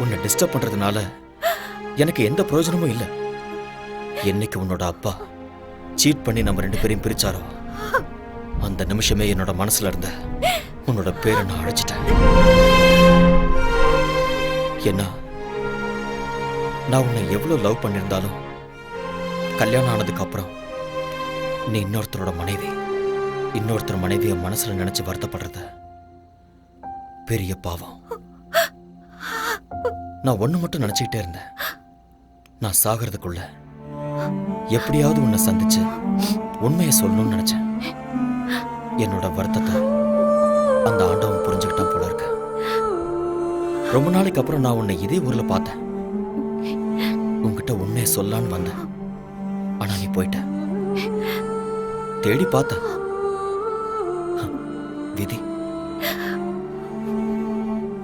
உன்னை டிஸ்டர்ப் பண்றதுனால எனக்கு எந்த பிரயோஜனமும் இல்லை. என்னைக்கு உன்னோட அப்பா சீட் பண்ணி நம்ம 2 பேரையும் பிரிச்சாரோ அந்த நிமிஷமே என்னோட மனசுல இருந்த உன்னோட பேரை நான் அழைச்சிட்டேன். என்ன, நான் உன்னை எவ்வளவு லவ் பண்ணியிருந்தாலும் கல்யாணம் ஆனதுக்கு அப்புறம் நீ இன்னொருத்தரோட மனைவி, இன்னொருத்தர் மனைவிய மனசுல நினைச்சு வருத்தப்படுறது பெரிய பாவம். நான் ஒண்ணு மட்டும் நினைச்சுக்கிட்டே இருந்தேன், நான் சாகிறதுக்குள்ள எப்படியாவது உன்னை சந்திச்சு உண்மையை சொல்லணும்னு நினைச்சேன். என்னோட வருத்தத்தை அந்த ஆண்டவன் புரிஞ்சுக்கிட்டான் போல இருக்கு. ரொம்ப நாளைக்கு அப்புறம் நான் உன்னை இதே ஊர்ல பார்த்தேன். உன்கிட்ட உண்மையை சொல்லான்னு வந்தேன், ஆனா நீ போயிட்ட. தேடி பார்த்த விதி.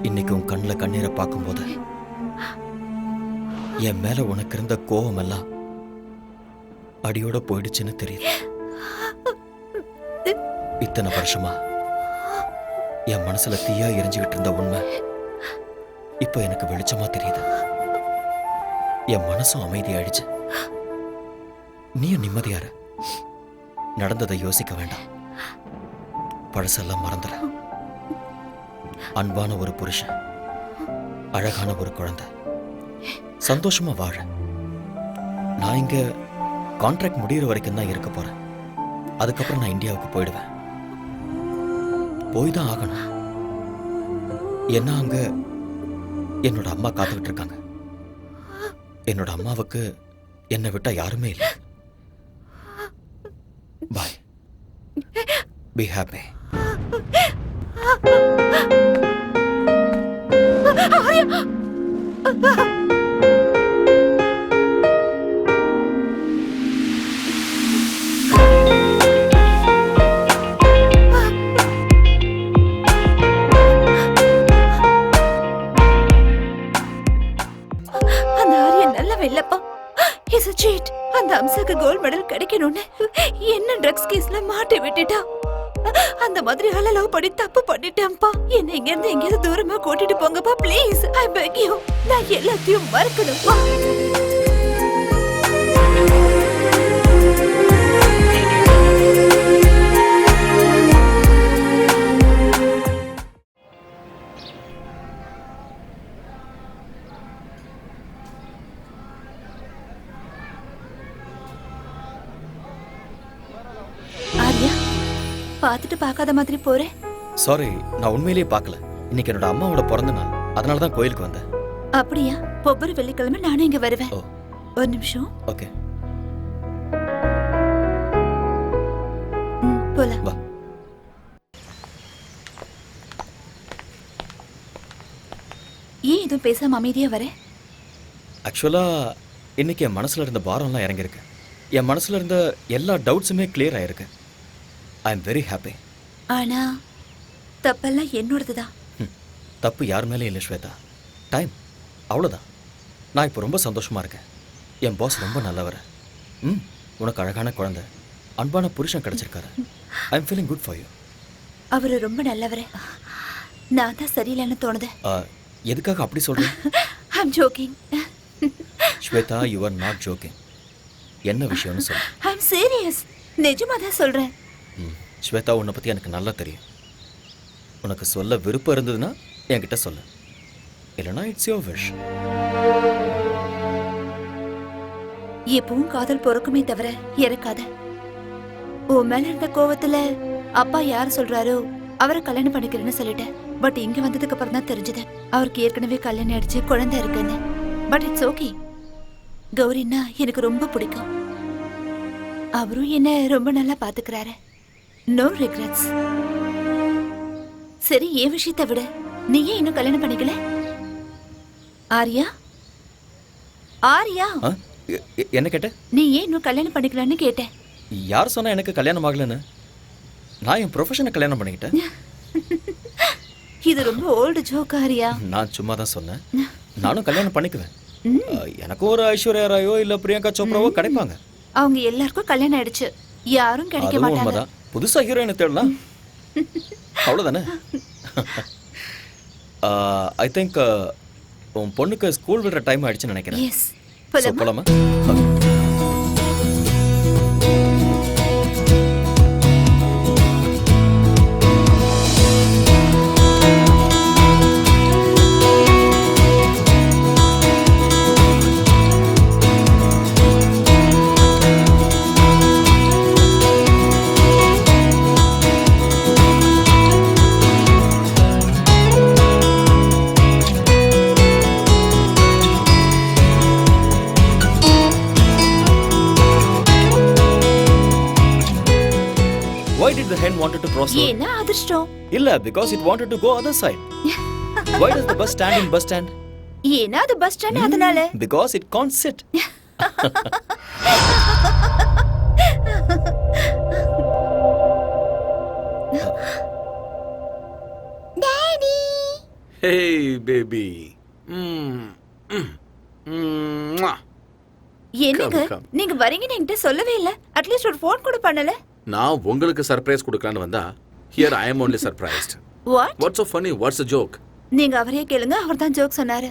இன்னைக்கு உன் கண்ணுல கண்ணீரை பார்க்கும்போது என் மேல உனக்கு இருந்த கோபம் எல்லாம் அடியோட போயிடுச்சுன்னு தெரியுது. இத்தனை வருஷமா என் மனசுல தீயா எரிஞ்சுக்கிட்டு இருந்த உண்மை இப்ப எனக்கு வெளிச்சமா தெரியுது. என் மனசும் அமைதியாயிடுச்சு, நீயும் நிம்மதியார. நடந்ததை யோசிக்க வேண்டாம், பழசெல்லாம் மறந்துட. அன்பான ஒரு புருஷன், அழகான ஒரு குழந்தை, சந்தோஷமா வாழ. நான் இங்க கான்ட்ராக்ட் முடிகிற வரைக்கும் தான் இருக்க போறேன். அதுக்கப்புறம் நான் இந்தியாவுக்கு போயிடுவேன். போய் தான் ஆகணும். என்ன, அங்க என்னோட அம்மா காத்துக்கிட்டு இருக்காங்க. என்னோட அம்மாவுக்கு என்னை விட்டா யாருமே இல்லை. பாய், பி ஹாப்பி. அந்த ஆரியன் நல்ல வெள்ளப்பா. Is a cheat. அந்த அம்சாக்கு கோல்ட் மெடல் கிடைக்கணும்னு என்ன ட்ரக்ஸ் கேஸ்ல மாட்டி விட்டுட்டா. அந்த மாதிரி ஆள லவ் பண்ணி தப்பு பண்ணிட்டேன்ப்பா. என்ன இங்க இருந்து எங்கேயாவது தூரமா கூட்டிட்டு போங்கப்பா ப்ளீஸ். I peg you. நான் எல்லாத்தையும் மறக்கணும்ப்பா. ஆர்யா, பார்த்துட்டு பார்க்காத மாதிரி போறேன். சாரி, நான் உண்மையிலேயே பார்க்கல. இன்னைக்கு என்னோட அம்மாவோட பிறந்த நாள், அதனால தான் கோயிலுக்கு வந்தேன். அப்படியா? ஒவ்வொரு வெள்ளிக்கிழமை நானும் இங்க வருவேன். ஒரு நிமிஷம். ஓகே, போலாம். வா. ஏன் எதுவும் பேசாம அமைதியா வர? ஆக்சுவலா இன்னைக்கு என் மனசுல இருந்த பாரம்லாம் இறங்கியிருக்கு. என் மனசுல இருந்த எல்லா டவுட்ஸுமே கிளியர் ஆயிருக்கு. I am very happy. ஆனா தப்பெல்லாம் என்னோடதுதான். தப்பு யார் மேலே இல்லை ஸ்வேதா. டைம், அவ்வளோதான். நான் இப்போ ரொம்ப சந்தோஷமா இருக்கேன். என் பாஸ் ரொம்ப நல்லவர். உனக்கு அழகான குழந்தை, அன்பான புருஷன் கிடைச்சிருக்காரு. I am feeling good for you. அவரு ரொம்ப நல்லவர். நான் தான் சரியில்லைன்னு தோணுது. எதுக்காக அப்படி சொல்றேன்? I am joking. Shweta, you are not joking. என்ன விஷயம்னு சொல்லு. I am serious. நிஜமா தான் சொல்றேன். ஸ்வேதா, உன்னை பத்தி எனக்கு நல்லா தெரியும். உனக்கு சொல்ல விருப்பம் இருந்ததுன்னா என்கிட்ட சொல்லு, இல்லைனா இட்ஸ் யுவர் விஷ். எப்பவும் காதல் பொறுக்குமே தவிர இறக்காத. உன் மேல இருந்த கோவத்துல அப்பா யார் சொல்றாரோ அவரை கல்யாணம் பண்ணிக்கிறேன்னு சொல்லிட்டேன். பட் இங்க வந்ததுக்கு அப்புறம் தான் தெரிஞ்சது அவருக்கு ஏற்கனவே கல்யாணம் ஆயிடுச்சு, குழந்தை இருக்குன்னு. But it's okay. கௌரின்னா எனக்கு ரொம்ப பிடிக்கும். அவரும் என்ன ரொம்ப நல்லா பாத்துக்கிறாரு. No regrets. சரி, என் விஷயத்தை விட நீ ஏன் இன்னும் கல்யாணம் பண்ணிக்கல? ஆர்யா, ஆர்யா, என்ன கேட்ட? நீ ஏன் இன்னும் கல்யாணம் பண்ணிக்கலான்னு கேட்டேன். யார் சொன்னா எனக்கு கல்யாணம் ஆகலன்னு? நான் என் ப்ரொஃபஷனை கல்யாணம் பண்ணிக்கிட்டேன். இது ரொம்ப ஓல்டு ஜோக் ஆர்யா. நான் சும்மா தான் சொன்னேன். நானும் கல்யாணம் பண்ணிக்குவேன். எனக்கு ஒரு ஐஸ்வர்யா ராயோ இல்ல பிரியங்கா சோப்ராவோ கிடைப்பாங்க. அவங்க எல்லாருக்கும் கல்யாணம் ஆயிடுச்சு, யாரும் கிடைக்க அதுவும் மாட்டாங்க. உண்மைதான். புதுசா ஹீரோயினை தேடலாம், அவ்வளவுதானே? ஐ திங்க் உன் பொண்ணுக்கு ஸ்கூல் விடுற டைம் ஆயிடுச்சுன்னு நினைக்கிறேன். எஸ், So, போலாமா? Why did the hen wanted to cross road? ஏன்னா அதிர்ஷ்டம். இல்ல, because it wanted to go other side. Why does the bus stand in bus stand? ஏன்னா அது பஸ் ஸ்டாண்ட், அதனால. Because it can't sit. Daddy. Hey baby. என்னங்க Come, come. நீங்க வரீங்கன்னு என்கிட்ட சொல்லவே இல்ல. அட்லீஸ்ட் ஒரு ஃபோன் கூட பண்ணல. நான் உங்களுக்கு சர்ப்ரைஸ் கொடுக்கலான்னு வந்தா here I am only surprised. What? What's so funny? What's the joke? நீங்க அவரே கேளுங்க, அவர் தான் ஜோக் சொன்னாரு.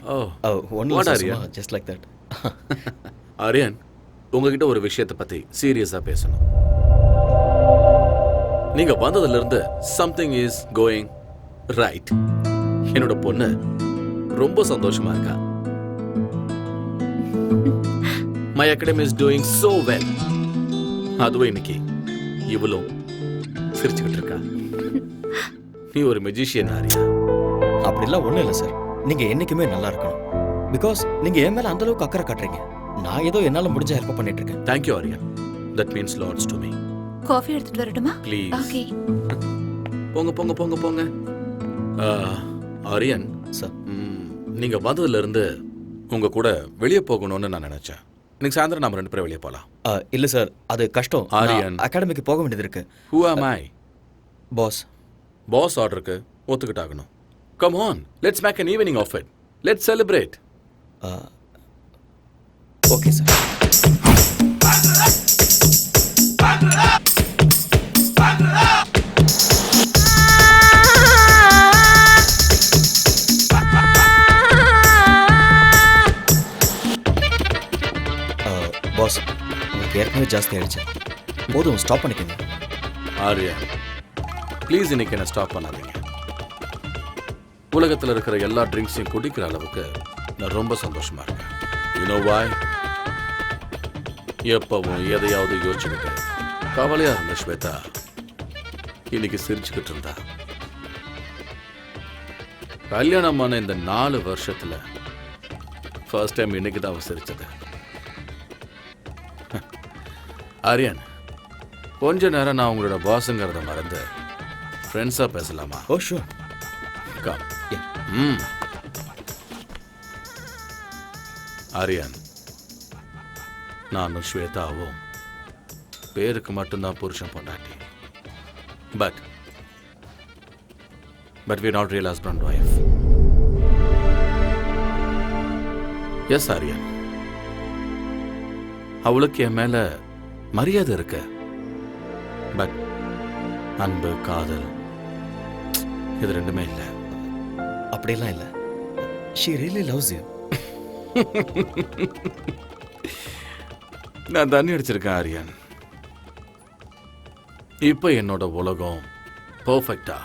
Only What are Susma, you? just like that. Aryan, உங்ககிட்ட ஒரு விஷயத்தை பத்தி சீரியஸா பேசணும். நீங்க வந்ததுல இருந்து something is going right. என்னோட பொண்ணு ரொம்ப சந்தோஷமா இருக்கா. My academy is doing so well. அதுவும் இன்னைக்கு இவளும் சிரிச்சுக்கிட்டு இருக்கா. நீ ஒரு மெஜிஷியன் ஆரியா. அப்படிலாம் ஒண்ணும் இல்லை சார். நீங்க என்னைக்குமே நல்லா இருக்கணும். பிகாஸ் நீங்க என் மேல அந்த அளவுக்கு அக்கறை காட்டுறீங்க. நான் ஏதோ என்னால முடிஞ்ச ஹெல்ப் பண்ணிட்டு இருக்கேன். Thank you Arya. That means lots to me. Coffee எடுத்துட்டு வரட்டுமா? Please. ஓகே. போங்க போங்க போங்க போங்க. ஆரியன் சார், நீங்க வந்ததுல இருந்து உங்க கூட வெளியே போகணும்னு நான் நினைச்சேன். இன்னைக்கு சாயந்தரம் நாம 2 பேரும் வெளியே போலாம். இல்ல சார், அது கஷ்டம். ஆரியன், அகாடமிக்கு போக வேண்டியது இருக்கு. Who am I? Boss. Boss ஆர்டருக்கு ஒத்துக்கிட்டாகணும். Come on, let's make an evening of it. Let's celebrate. Okay sir. Boss உங்களுக்கு ஏற்கனவே ஜாஸ்தி ஆயிடுச்சு, போதும் ஸ்டாப் பண்ணிக்கோங்க. ஆர்யா ப்ளீஸ் இன்னைக்கு என்ன ஸ்டாப் பண்ணாதீங்க. உலகத்தில் இருக்கிற எல்லா ட்ரிங்க்ஸையும் குடிக்கிற அளவுக்கு நான் ரொம்ப சந்தோஷமா இருக்கேன். யூனோ வாய்? எப்பவும் எதையாவது யோசிச்சுக்கிட்டு கவலையா இருந்த ஸ்வேதா இன்னைக்கு சிரிச்சுக்கிட்டு இருந்தா. கல்யாணமான இந்த 4 வருஷத்துல ஃபர்ஸ்ட் டைம் இன்னைக்கு தான் அவ சிரிச்சது. ஆரியன், கொஞ்ச நேரம் நான் உங்களோட பாஸுங்கிறத மறந்து ஃப்ரெண்ட்ஸா பேசலாமா? ஓ ஷூர். கம். ஆரியன், நானும் ஸ்வேதாவும் பேருக்கு மட்டும்தான் புருஷன் பொண்டாட்டி. But we're not real husband and wife. Yes Aryan, அவளுக்கு என் மேல மரியாதை இருக்கு. பட் அன்பு, காதல் இது ரெண்டுமே இல்லை. அப்படியெல்லாம் இல்லை. she really loves you. நான் தண்ணி அடிச்சிருக்கேன் ஆரியன். இப்போ என்னோட உலகம் பர்ஃபெக்டா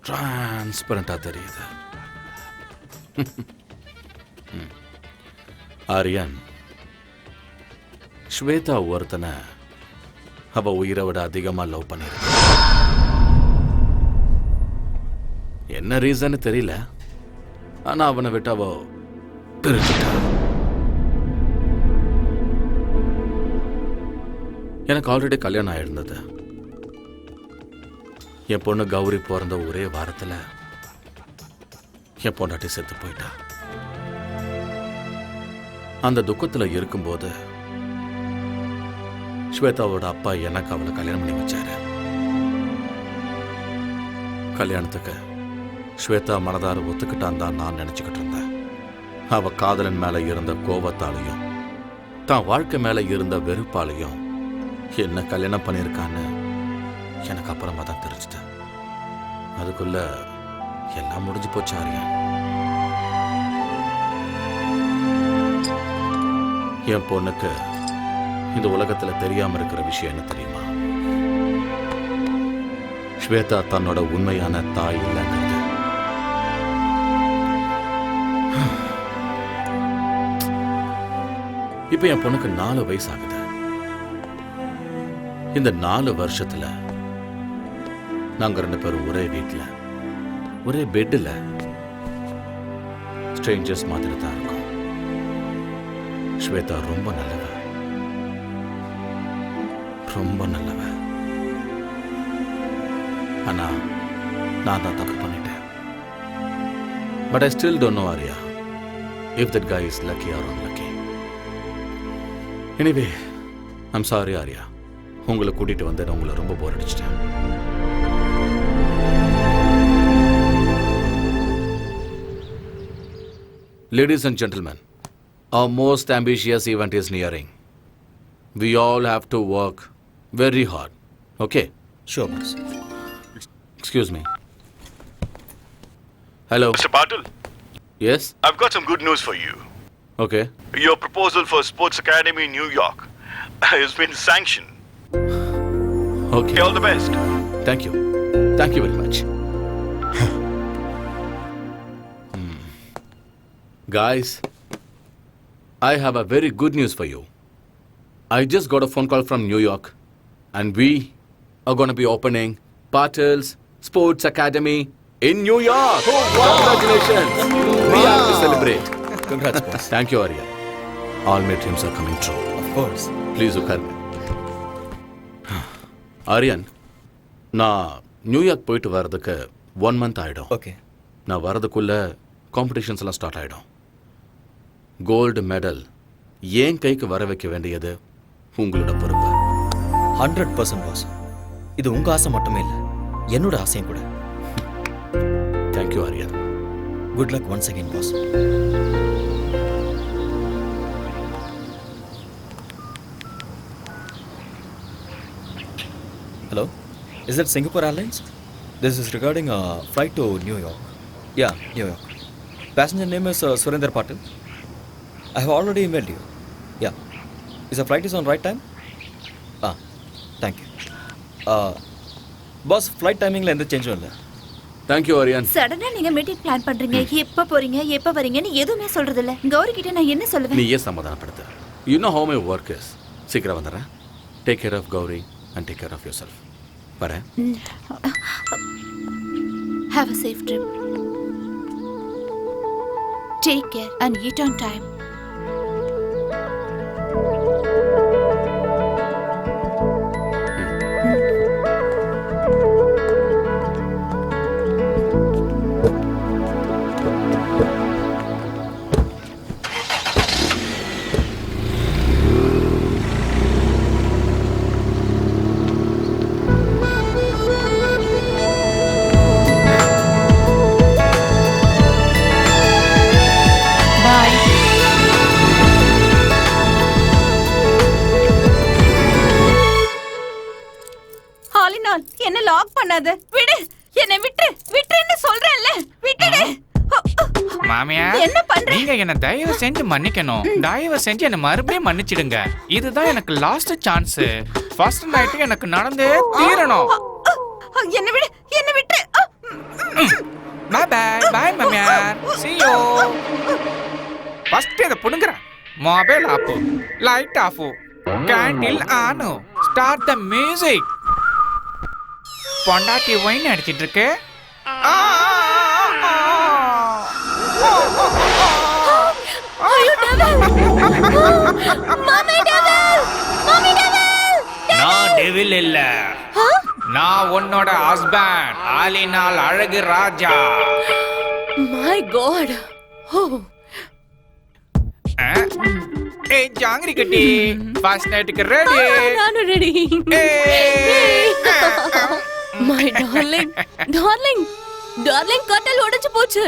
டிரான்ஸ்பரண்டா தெரியுது. ஆரியன், ஸ்வேதா ஒருத்தனை அவ உயிரை விட அதிகமா லவ் பண்ணிருக்க. என்ன ரீசன் தெரியல, ஆனா அவனை விட்டு அவ பிரிச்சுட்டா. எனக்கு ஆல்ரெடி கல்யாணம் ஆயிருந்தது. என் பொண்ணு கௌரி பிறந்த ஒரே வாரத்தில் என் பொண்டாட்டி செத்து போயிட்டா. அந்த துக்கத்தில் இருக்கும்போது ஸ்வேதாவோட அப்பா எனக்கு அவளை கல்யாணம் பண்ணி வச்சாரு. கல்யாணத்துக்கு ஸ்வேதா மனதார ஒத்துக்கிட்டான் தான் நான் நினைச்சுக்கிட்டு இருந்தேன். அவ காதலன் மேல இருந்த கோபத்தாலையும் தான் வாழ்க்கை மேல இருந்த வெறுப்பாலையும் என்ன கல்யாணம் பண்ணியிருக்கான்னு எனக்கு அப்புறமா தான் தெரிஞ்சுட்டேன். அதுக்குள்ள எல்லாம் முடிஞ்சு போச்சு ஆரியா. என் பொண்ணுக்கு இந்த உலகத்துல தெரியாம இருக்கிற விஷயம் என்ன தெரியுமா? ஸ்வேதா தன்னோட உண்மையான தாய் இல்லைங்கிறது. இப்ப என் பொண்ணுக்கு 4 வயசு ஆகுது. இந்த 4 வருஷத்துல நாங்க 2 பேரும் ஒரே வீட்டுல ஒரே பெட்ல ஸ்ட்ரேஞ்சர்ஸ் மாதிரி தான் இருக்கோம். ஸ்வேதா ரொம்ப நல்லவ, ரொம்ப நல்லவ. ஆனா நான் தான் தப்பு பண்ணிட்டேன். But I still don't know Arya if that guy is lucky or unlucky. Anyway I'm sorry Arya, உங்களை கூட்டிட்டு வந்து உங்களை ரொம்ப போர் அடிச்சிட்டேன். Ladies and gentlemen, our most ambitious event is nearing. We all have to work very hard. Okay? Sure, boss. Excuse me. Hello. Mr. Patil? Yes? I've got some good news for you. Okay. Your proposal for Sports Academy in New York has been sanctioned. Okay. All the best. Thank you. Thank you very much. Guys, I have a very good news for you. I just got a phone call from New York, and we are going to be opening Patil's Sports Academy in New York. Congratulations. We have to celebrate. Congrats, boss. Thank you, Arya. All my dreams are coming true. Of course. Please look at me. Aryan, நான் New York போயிட்டு வர்றதுக்கு 1 month ஆகிடும். Okay. நான் வர்றதுக்குள்ள competitions எல்லாம் start ஆகிடும். Gold medal ஏன் கைக்கு வர வைக்க வேண்டியது உங்களோட பொறுப்பு. 100% பாஸ். இது உங்க ஆசை மட்டுமே இல்லை, என்னோட ஆசையும் கூட. Thank you Aryan. Good luck once again boss. Hello, is that Singapore Airlines? This is regarding a flight to New York. Yeah, New York. Passenger name is Surinder Patil. I have already emailed you. Yeah is a flight is on right time thank you boss flight டைமிங்கில் எந்த சேஞ்சும் இல்லை. Thank you Aryan. சடனா நீங்க meeting plan பண்றீங்க, எப்ப போறீங்க எப்ப வரீங்கன்னு எதுவுமே சொல்றது இல்ல. கௌரி கிட்ட நான் என்ன சொல்லுவேன்? நீ ஏன் சமாதானப்படுத்து? You know how my work is. சீக்கிரம் வந்துடுறேன். Take care of Gauri and take care of yourself. வரேன். Have a safe trip. Take care and eat on time. என்ன லாக் பண்ணாத. விடு, என்ன விட்டுன்னு சொல்றேன்ல. விட்டுடு. மாமியா, என்ன பண்ற? நீங்க என்ன தயவு செஞ்சு மன்னிக்கணும். தயவு செஞ்சு என்ன மறுபடியும் மன்னிச்சிடுங்க. இதுதான் எனக்கு லாஸ்ட் சான்ஸ். ஃபர்ஸ்ட் நைட் எனக்கு நடந்தே தீரணும். என்ன விடு, என்ன விட்டு. பை பை பை மாமியா. see you. ஃபர்ஸ்ட் இத புடுங்கற. Mobile off, light off, candle on, start the music. பொண்டாட்டி வைன் அடிச்சிட்டு இருக்கு. ஐயோ டெவில்! மாமி டெவில்! மாமி டெவில்! நான் டெவில் இல்ல. நான் உன்னோட ஹஸ்பண்ட், ஆலினால் அழகு ராஜா. My God. ஓ. ஏய் ஜாங்கிரி கட்டி, ஃபர்ஸ்ட் நைட்டுக்கு ரெடி. நானும் ready. My darling, darling, darling, கட்டல் உடைஞ்சு போச்சு.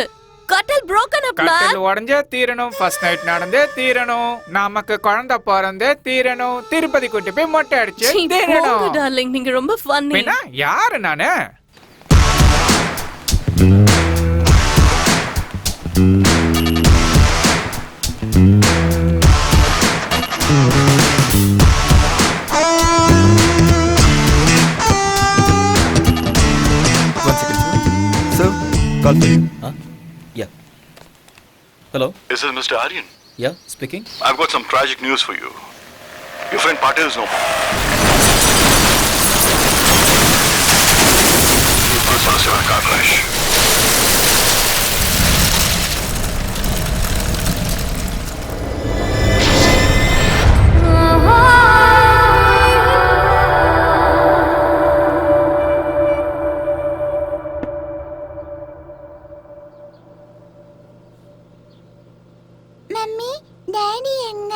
கட்டல் broken up man. கட்டல் உடைஞ்சே தீரணும். ஃபர்ஸ்ட் நைட் நடந்தே தீரணும். நமக்கு குழந்தை பிறந்தே தீரணும். திருப்பதி கூட்டி போய் மொட்டை அடிச்சு தீரணும். டார்லிங், நீங்க ரொம்ப ஃபன்னி. என்ன யாரு நானு? Call for you. Yeah. Hello? This is Mr. Aryan. Yeah, speaking. I've got some tragic news for you. Your friend Patil is no more. He was also in a car crash. Mummy, daddy எங்க?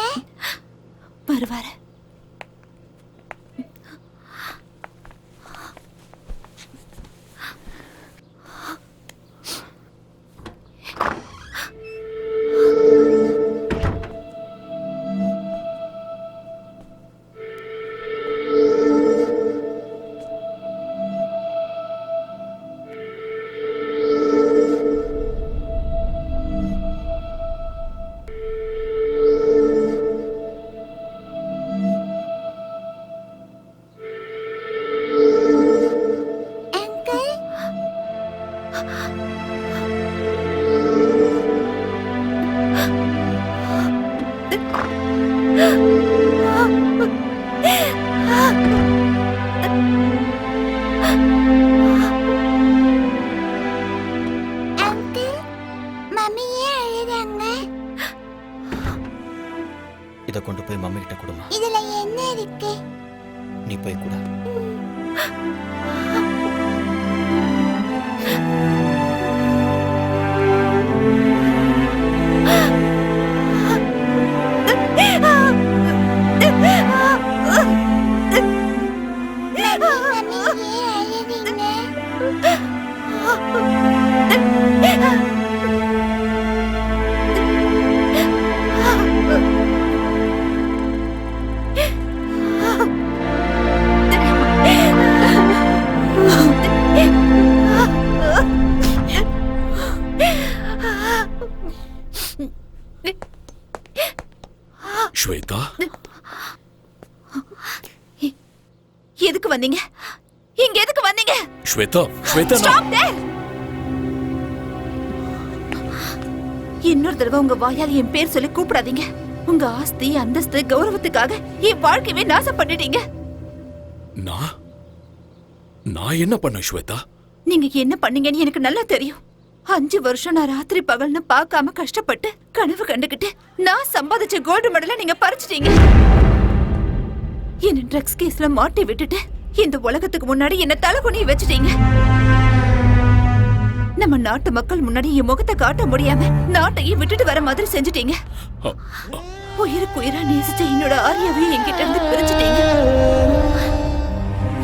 வருவாரு. இதை கொண்டு போய் mummy கிட்ட கொடுமா. இதுல என்ன இருக்கு? நீ போய் கூட. ஸ்வேதா, எதுக்கு வந்தீங்க? இங்க எதுக்கு வந்தீங்க? Shweta, Shweta, Stop there! இன்னொரு தடவை உங்க வாயால் என் பேர் சொல்லி கூப்பிடாதீங்க. உங்க ஆஸ்தி, அந்தஸ்து, கௌரவத்துக்காக என் வாழ்க்கையவே நாசம் பண்ணிட்டீங்க. நான் என்ன பண்ண ஸ்வேதா? நீங்க என்ன பண்ணீங்கன்னு எனக்கு நல்லா தெரியும். 5 வருஷம் நான் ராத்திரி பகல்னு பார்க்காம கஷ்டப்பட்டு கனவு கண்டுகிட்டு நான் சம்பாதிச்ச கோல்டு மெடலை நீங்க பறிச்சிட்டீங்க. என்ன ட்ரக்ஸ் கேஸ்ல மாட்டி விட்டுட்டு இந்த உலகத்துக்கு முன்னாடி என்ன தலைகுனிய வச்சுட்டீங்க. நம்ம நாட்டு மக்கள் முன்னாடி என் முகத்தை காட்ட முடியாம நாட்டையே விட்டுட்டு வர மாதிரி செஞ்சுட்டீங்க. உயிருக்கு உயிரா நேசிச்ச என்னோட ஆரியாவை என்கிட்ட இருந்து பிரிச்சுட்டீங்க.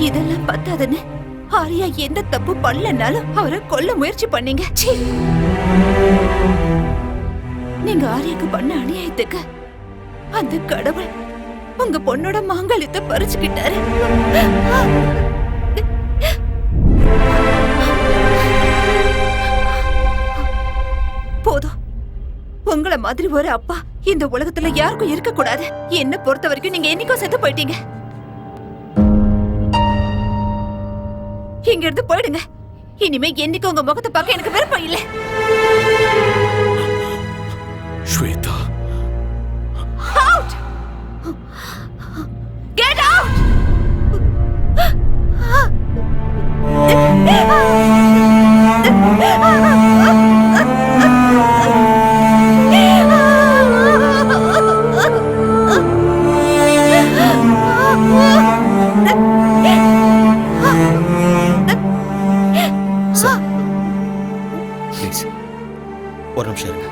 இதெல்லாம் பத்தாதுன்னு ஆரியா எந்த தப்பு பண்ணலனாலும் அவரை கொல்ல முயற்சி பண்ணீங்க. நீங்க ஆரியாக்கு பண்ண அநியாயத்துக்கு அந்த கடவுள் உங்க பொண்ணோட மாங்கல்யத்தை பறிச்சுக்கிட்டாரு. போதும். உங்கள மாதிரி ஒரு அப்பா இந்த உலகத்துல யாருக்கும் இருக்க கூடாது. என்ன பொறுத்த வரைக்கும் நீங்க என்னைக்கோ செத்து போயிட்டீங்க. இங்க இருந்து போயிடுங்க. இனிமே என்னைக்கு உங்க முகத்தை பார்க்க எனக்கு விருப்பம் இல்லை. Shweta, Out! Get out! Please ஒரு நிமிஷம் இருங்க.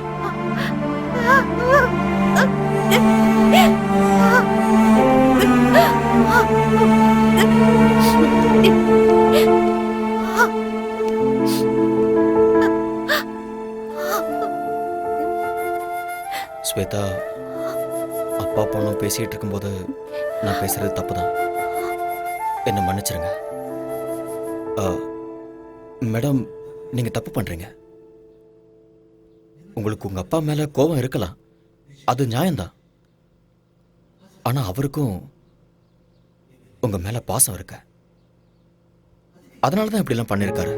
ஸ்வேதா, அப்பா பொண்ணும் பேசிட்டு இருக்கும்போது நான் பேசுறது தப்புதான். என்ன மன்னிச்சிருங்க. மேடம், நீங்க தப்பு பண்றீங்க. உங்களுக்கு உங்க அப்பா மேல கோபம் இருக்கலாம், அது நியாயம்தான். ஆனா அவருக்கும் உங்க மேல பாசம் இருக்கு. அதனாலதான் இப்படிலாம் பண்ணிருக்காரு.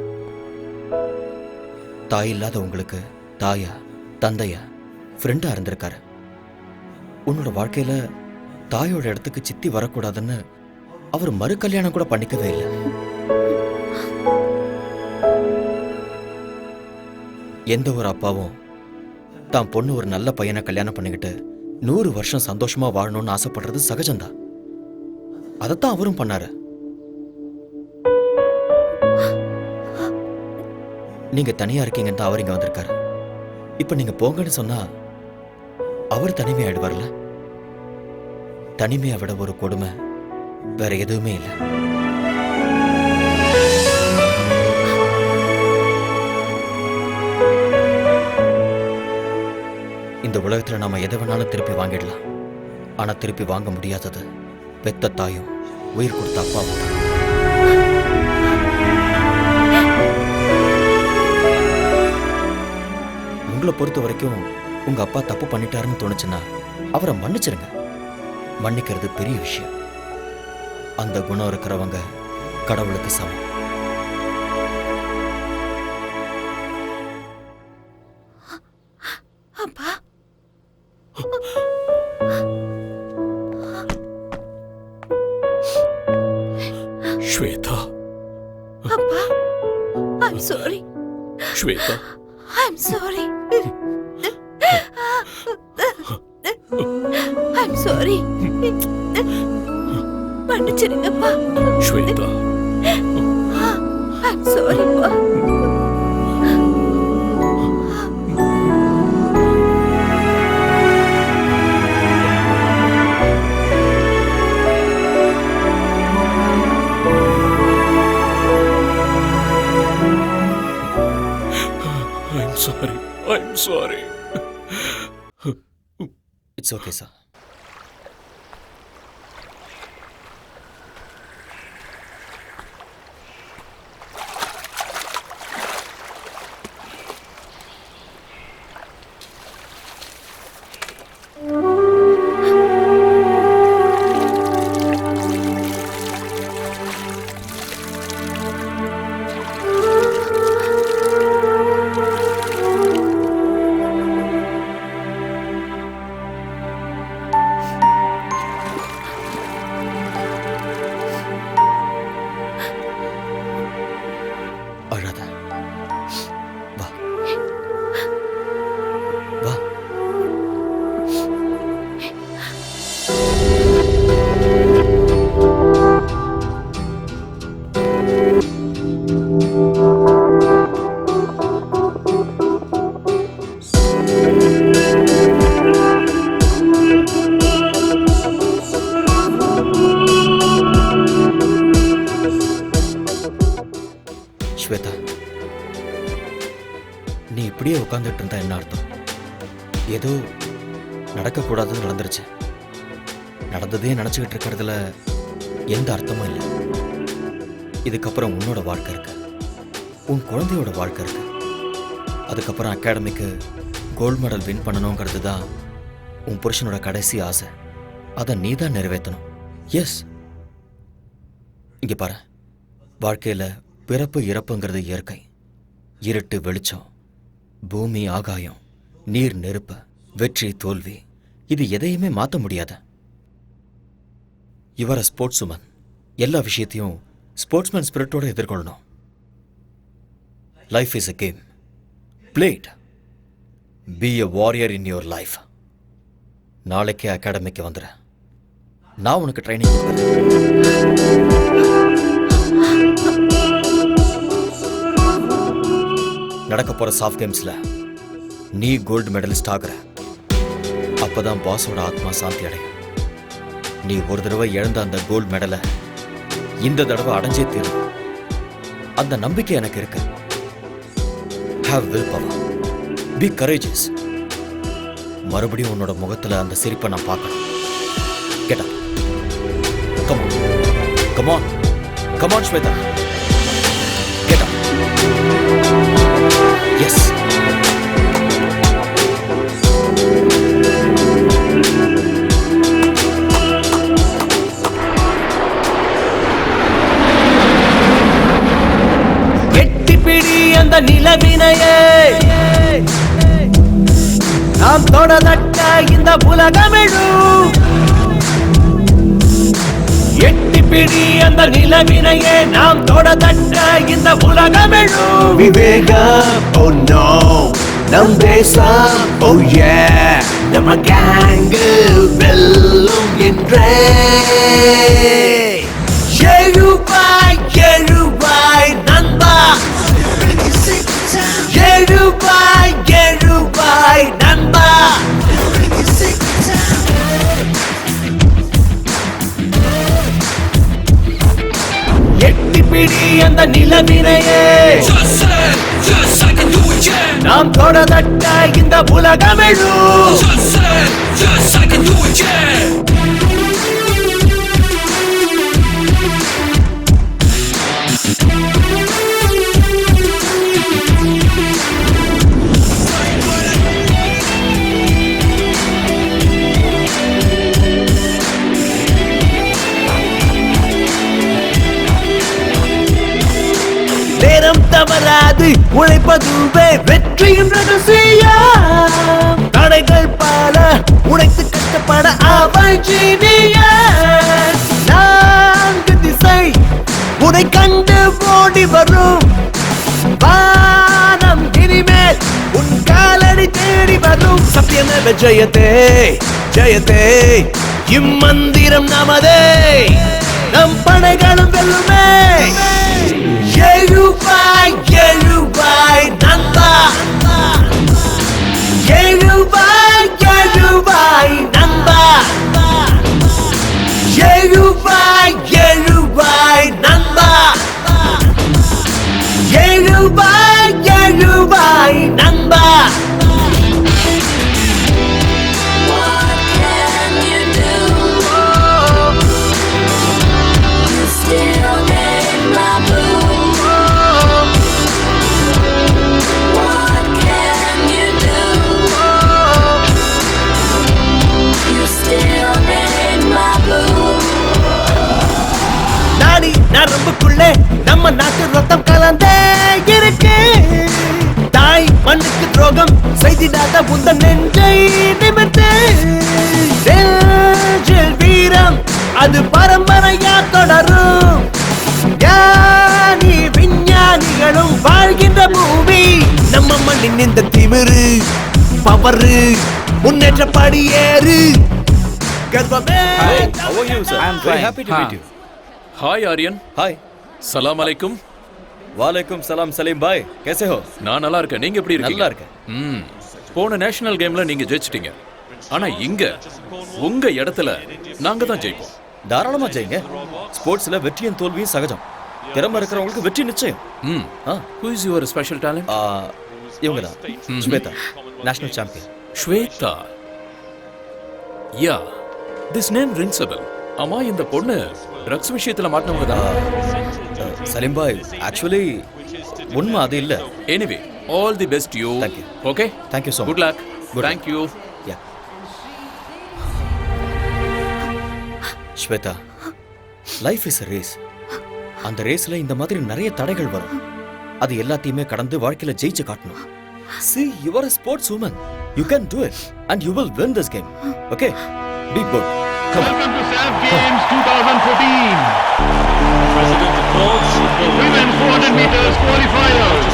தாய் இல்லாத உங்களுக்கு தாயா, தந்தையா, ஃப்ரெண்டா இருந்திருக்காரு. உன்னோட வாழ்க்கையில தாயோட இடத்துக்கு சித்தி வரக்கூடாதுன்னு அவர் மறு கல்யாணம் கூட பண்ணிக்கவே இல்லை. எந்த ஒரு அப்பாவும் தான் பொண்ணு ஒரு நல்ல பையனை கல்யாணம் பண்ணிக்கிட்டு 100 வருஷம் சந்தோஷமா வாழணும்னு ஆசைப்படுறது சகஜம்தான். அதைத்தான் அவரும் பண்ணாரு. நீங்க தனியா இருக்கீங்கன்னு தான் அவர் இங்க வந்திருக்காரு. இப்ப நீங்க போங்கன்னு சொன்னா அவர் தனிமையாயிடுவார்ல. தனிமையை விட ஒரு கொடுமை வேற எதுவுமே இல்லை. இந்த உலகத்துல நாம எதை வேணாலும் திருப்பி வாங்கிடலாம். ஆனா திருப்பி வாங்க முடியாதது பெத்த தாயும் உயிர் கொடுத்த அப்பாவும் தான். உங்களை பொறுத்த வரைக்கும் உங்க அப்பா தப்பு பண்ணிட்டாருன்னு தோணுச்சுன்னா அவரை மன்னிச்சிருங்க. மன்னிக்கிறது பெரிய விஷயம். அந்த குணம் இருக்கிறவங்க கடவுளுக்கு சமம். அப்பா, ஸ்வேதா, அப்பா, I'm sorry. Shweta, I'm sorry. I'm sorry. மன்னிச்சிருங்கப்பா. Shweta, I'm sorry, பா. I'm sorry. I'm sorry. It's okay, sir. உட்காந்துட்டு இருந்தா என்ன அர்த்தம்? ஏதோ நடக்கக்கூடாதுன்னு நடந்துருச்சு. நடந்ததே நினச்சிக்கிட்டு இருக்கிறதுல எந்த அர்த்தமும் இல்லை. இதுக்கப்புறம் உன்னோட வாழ்க்கை இருக்கு, உன் குழந்தையோட வாழ்க்கை இருக்கு. அதுக்கப்புறம் அகாடமிக்கு கோல்டு மெடல் வின் பண்ணணுங்கிறது தான் உன் புருஷனோட கடைசி ஆசை. அதை நீ தான் நிறைவேற்றணும். எஸ், இங்கே பாரு, வாழ்க்கையில் பிறப்பு இறப்புங்கிறது இயற்கை. இருட்டு வெளிச்சம், பூமி ஆகாயம், நீர் நெருப்பு, வெற்றி தோல்வி, இது எதையுமே மாற்ற முடியாத. இவர ஸ்போர்ட்ஸ் உமன், எல்லா விஷயத்தையும் ஸ்போர்ட்ஸ்மேன் ஸ்பிரிட்டோட எதிர்கொள்ளணும். Life is a game, play it. Be a warrior in your life. நாளைக்கே அகாடமிக்கு வந்துடு, நான் உனக்கு ட்ரைனிங் கொடுக்குறேன். நடக்க போற சாஃப்ட் கேம்ஸ்ல நீ கோல்டு மெடலிஸ்ட் ஆகுற. அப்பதான் பாஸோட ஆத்மா சாந்தி அடையும். நீ ஒரு தடவை இழந்த அந்த கோல்டு மெடலை இந்த தடவை அடைஞ்சே தீரும். அந்த நம்பிக்கை எனக்கு இருக்கு. Have will power, be courageous. மறுபடியும் உன்னோட முகத்துல அந்த சிரிப்பை நான் பார்க்கணும். Get up, come on, come on, come on Shweta, get up. Yes, எட்டிப்பிடி அந்த நிலவினையே நாம் தொடதட்ட இந்த உலகமிழும். எட்டிப்பிடி அந்த நிலவினையே நாம் தொடதட்ட இந்த உலகமிழும். விவேகம், oh no, நம் தேசம், oh yeah, நம்ம கேங்கு வெல்லும் என்றே. எழுவாய் எழுவாய் நண்பா, எழுவாய் எழுவாய் நண்பா. எட்டிப்பிடி அந்த நிலவினையே நாம் தொடதட்ட இந்த உலகமிழும். நேரம் தவறாது உழைப்பதுவே வெற்றியின் ரகசியம். தடைகள் பல உழைத்து கஷ்டப்பட அவள் ஜீனியர். நான்கு திசை உனை கண்டு ஓடி வரும். வானம் இனிமேல் உன் காலடி தேடி வரும். சத்தியமேவ ஜெயதே ஜெயதே, இம்மந்திரம் நமதே, நம் படைகளும் வெல்லுமே. எழுவாய் எழுவாய் நண்பா, எழுவாய் எழுவாய் நண்பா, எழுவாய் எழுவாய் நண்பா, எழுவாய் எழுவாய் நண்பா. நரம்புக்குள்ளே நம்ம நாட்டு ரத்தம் கலந்தே இருக்கு. தாய் மண்ணுக்கு துரோகம் செய்திடாத உந்த நெஞ்சை நிமிர்த்து. நெஞ்சில் வீரம் அது பரம்பரையா தொடரும். ஞானி விஞ்ஞானிகளும் வாழ்கின்ற பூமி நம்ம மண்ணின் இந்த திமிரு பவரு முன்னேற்ற படியேறு. கர்வமே. How are you, sir? I am very happy to meet you. हाय आर्यन. हाय. सलाम अलैकुम. वालेकुम सलाम सलीम भाई, कैसे हो? நான் நல்லா இருக்கேன். நீங்க எப்படி இருக்கீங்க? நல்லா இருக்கேன். போன நேஷனல் கேம்ல நீங்க ஜெயிச்சிட்டீங்க. ஆனா இங்க உங்க இடத்துல நாங்க தான் ஜெயிப்போம். தாராளமா ஜெயிங்க. ஸ்போர்ட்ஸ்ல வெற்றியும் தோல்வியும் சகஜம். திறமை இருக்கிறவங்களுக்கு வெற்றி நிச்சயம். Who is your special talent? இவங்க தான் Shweta, national champion. Shweta, yeah, this name rings a bell. அம்மா, இந்த பொண்ணு ட்ரக்ஸ் விஷயத்துல மாட்டினவங்க தான். சலீம் பாய், ஆக்சுவலி உண்மை அது இல்ல. Anyway, all the best you. Thank you. Okay, thank you so much. Good luck. Thank you. Yeah Shweta, life is a race. அந்த ரேஸ்ல இந்த மாதிரி நிறைய தடைகள் வரும். அது எல்லாத்தையுமே கடந்து வாழ்க்கையில ஜெயிச்சு காட்டணும். See, you are a sports woman. You can do it and you will win this game. Okay? Be good. Come on. Welcome to SAF Games 2014. President applauds the Women's 400 meters qualifiers.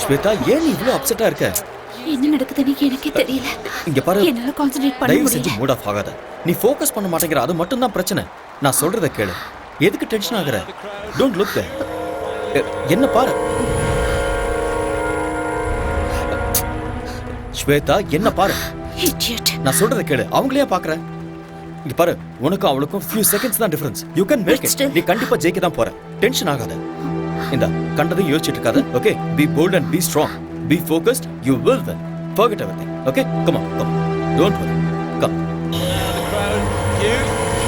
Shweta, ஏன் நீ இவ்வளவு அப்செட்டா இருக்க? என்ன நடக்குதுன்னு எனக்கே தெரியல. இங்க பாரு, என்னால கான்சென்ட்ரேட் பண்ண தயவு செஞ்சு முடியல. மூட் ஆஃப் ஆகாத. நீ ஃபோக்கஸ் பண்ண மாட்டேங்கிற, அது மட்டும் தான் பிரச்சனை. நான் சொல்றத கேளு. எதுக்கு டென்ஷன் ஆகுற? Don't look there. என்ன பாரு ஸ்வேதா, என்ன பாரு. Idiot. நான் சொல்றத கேளு. அவங்களே பாக்குற. இங்க பாரு, உனக்கும் அவளுக்கும் few seconds தான் difference. You can make it. நீ கண்டிப்பா ஜெயிக்க தான் போற. டென்ஷன் ஆகாத. இந்த கண்டதையும் யோசிச்சுட்டு இருக்காத. Okay? Be bold and be strong. Be focused. You will win. Forget everything. Okay? Come on. Come on. Don't worry. Come. The crowd, you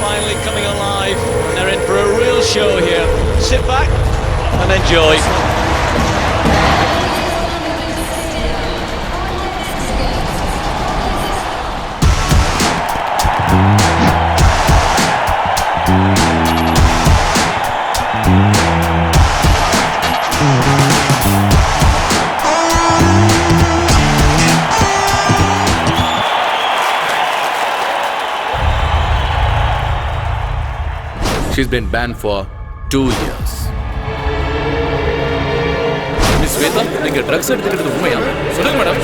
finally coming alive. They're in for a real show here. Sit back and enjoy. She's been banned for 2 years. Miss Shweta, நீங்க drugs எடுத்துக்கிறது உண்மையா? சொல்லுங்க madam.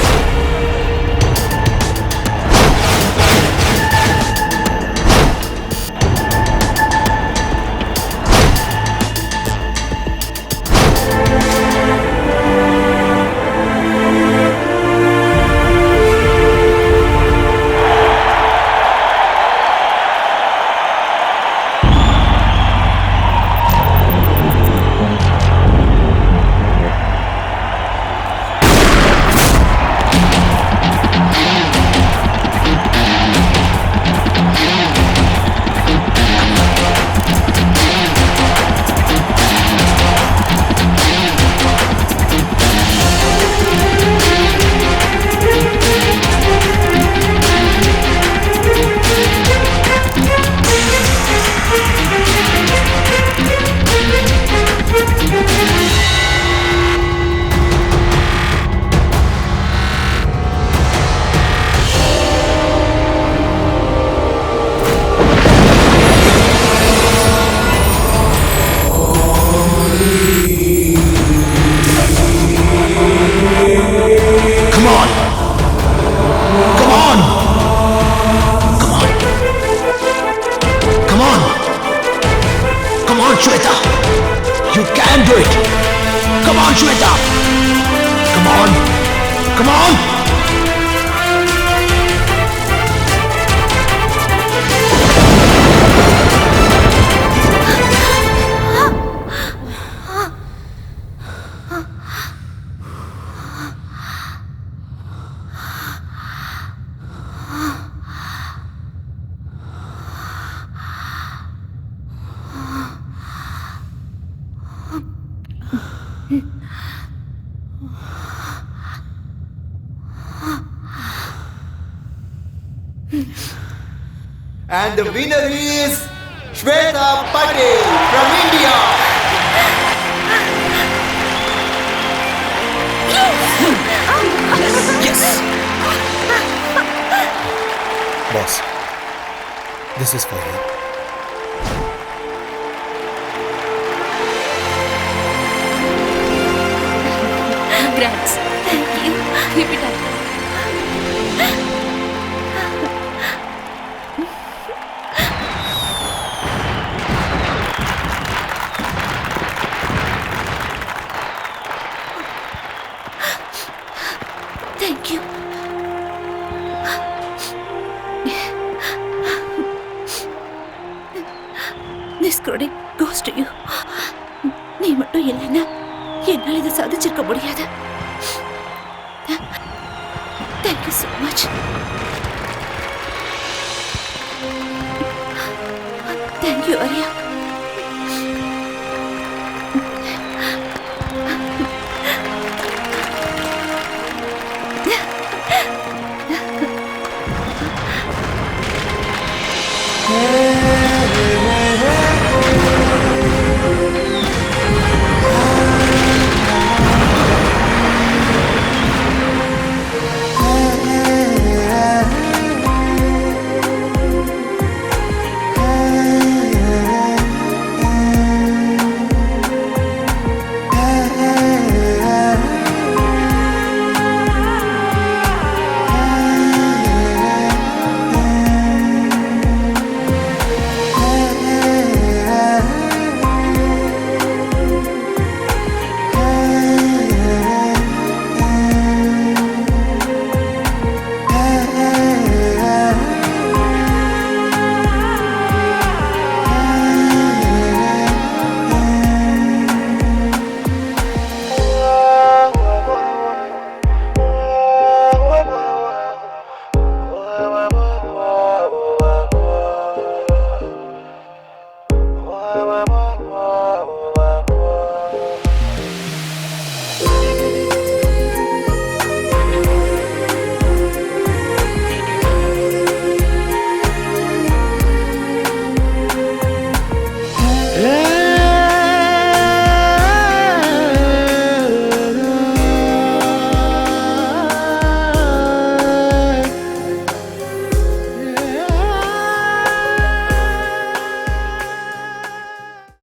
And the winner is Shweta Patel from India. Yes. Boss, this is for you. Congrats. Thank you. Keep it up. Thank you. This credit goes to you. நீ மட்டும் இல்லைன்னா என்னால் இதை சாதிச்சிருக்க முடியாது. Thank you so much. Thank you, Arya. Wow, wow, wow.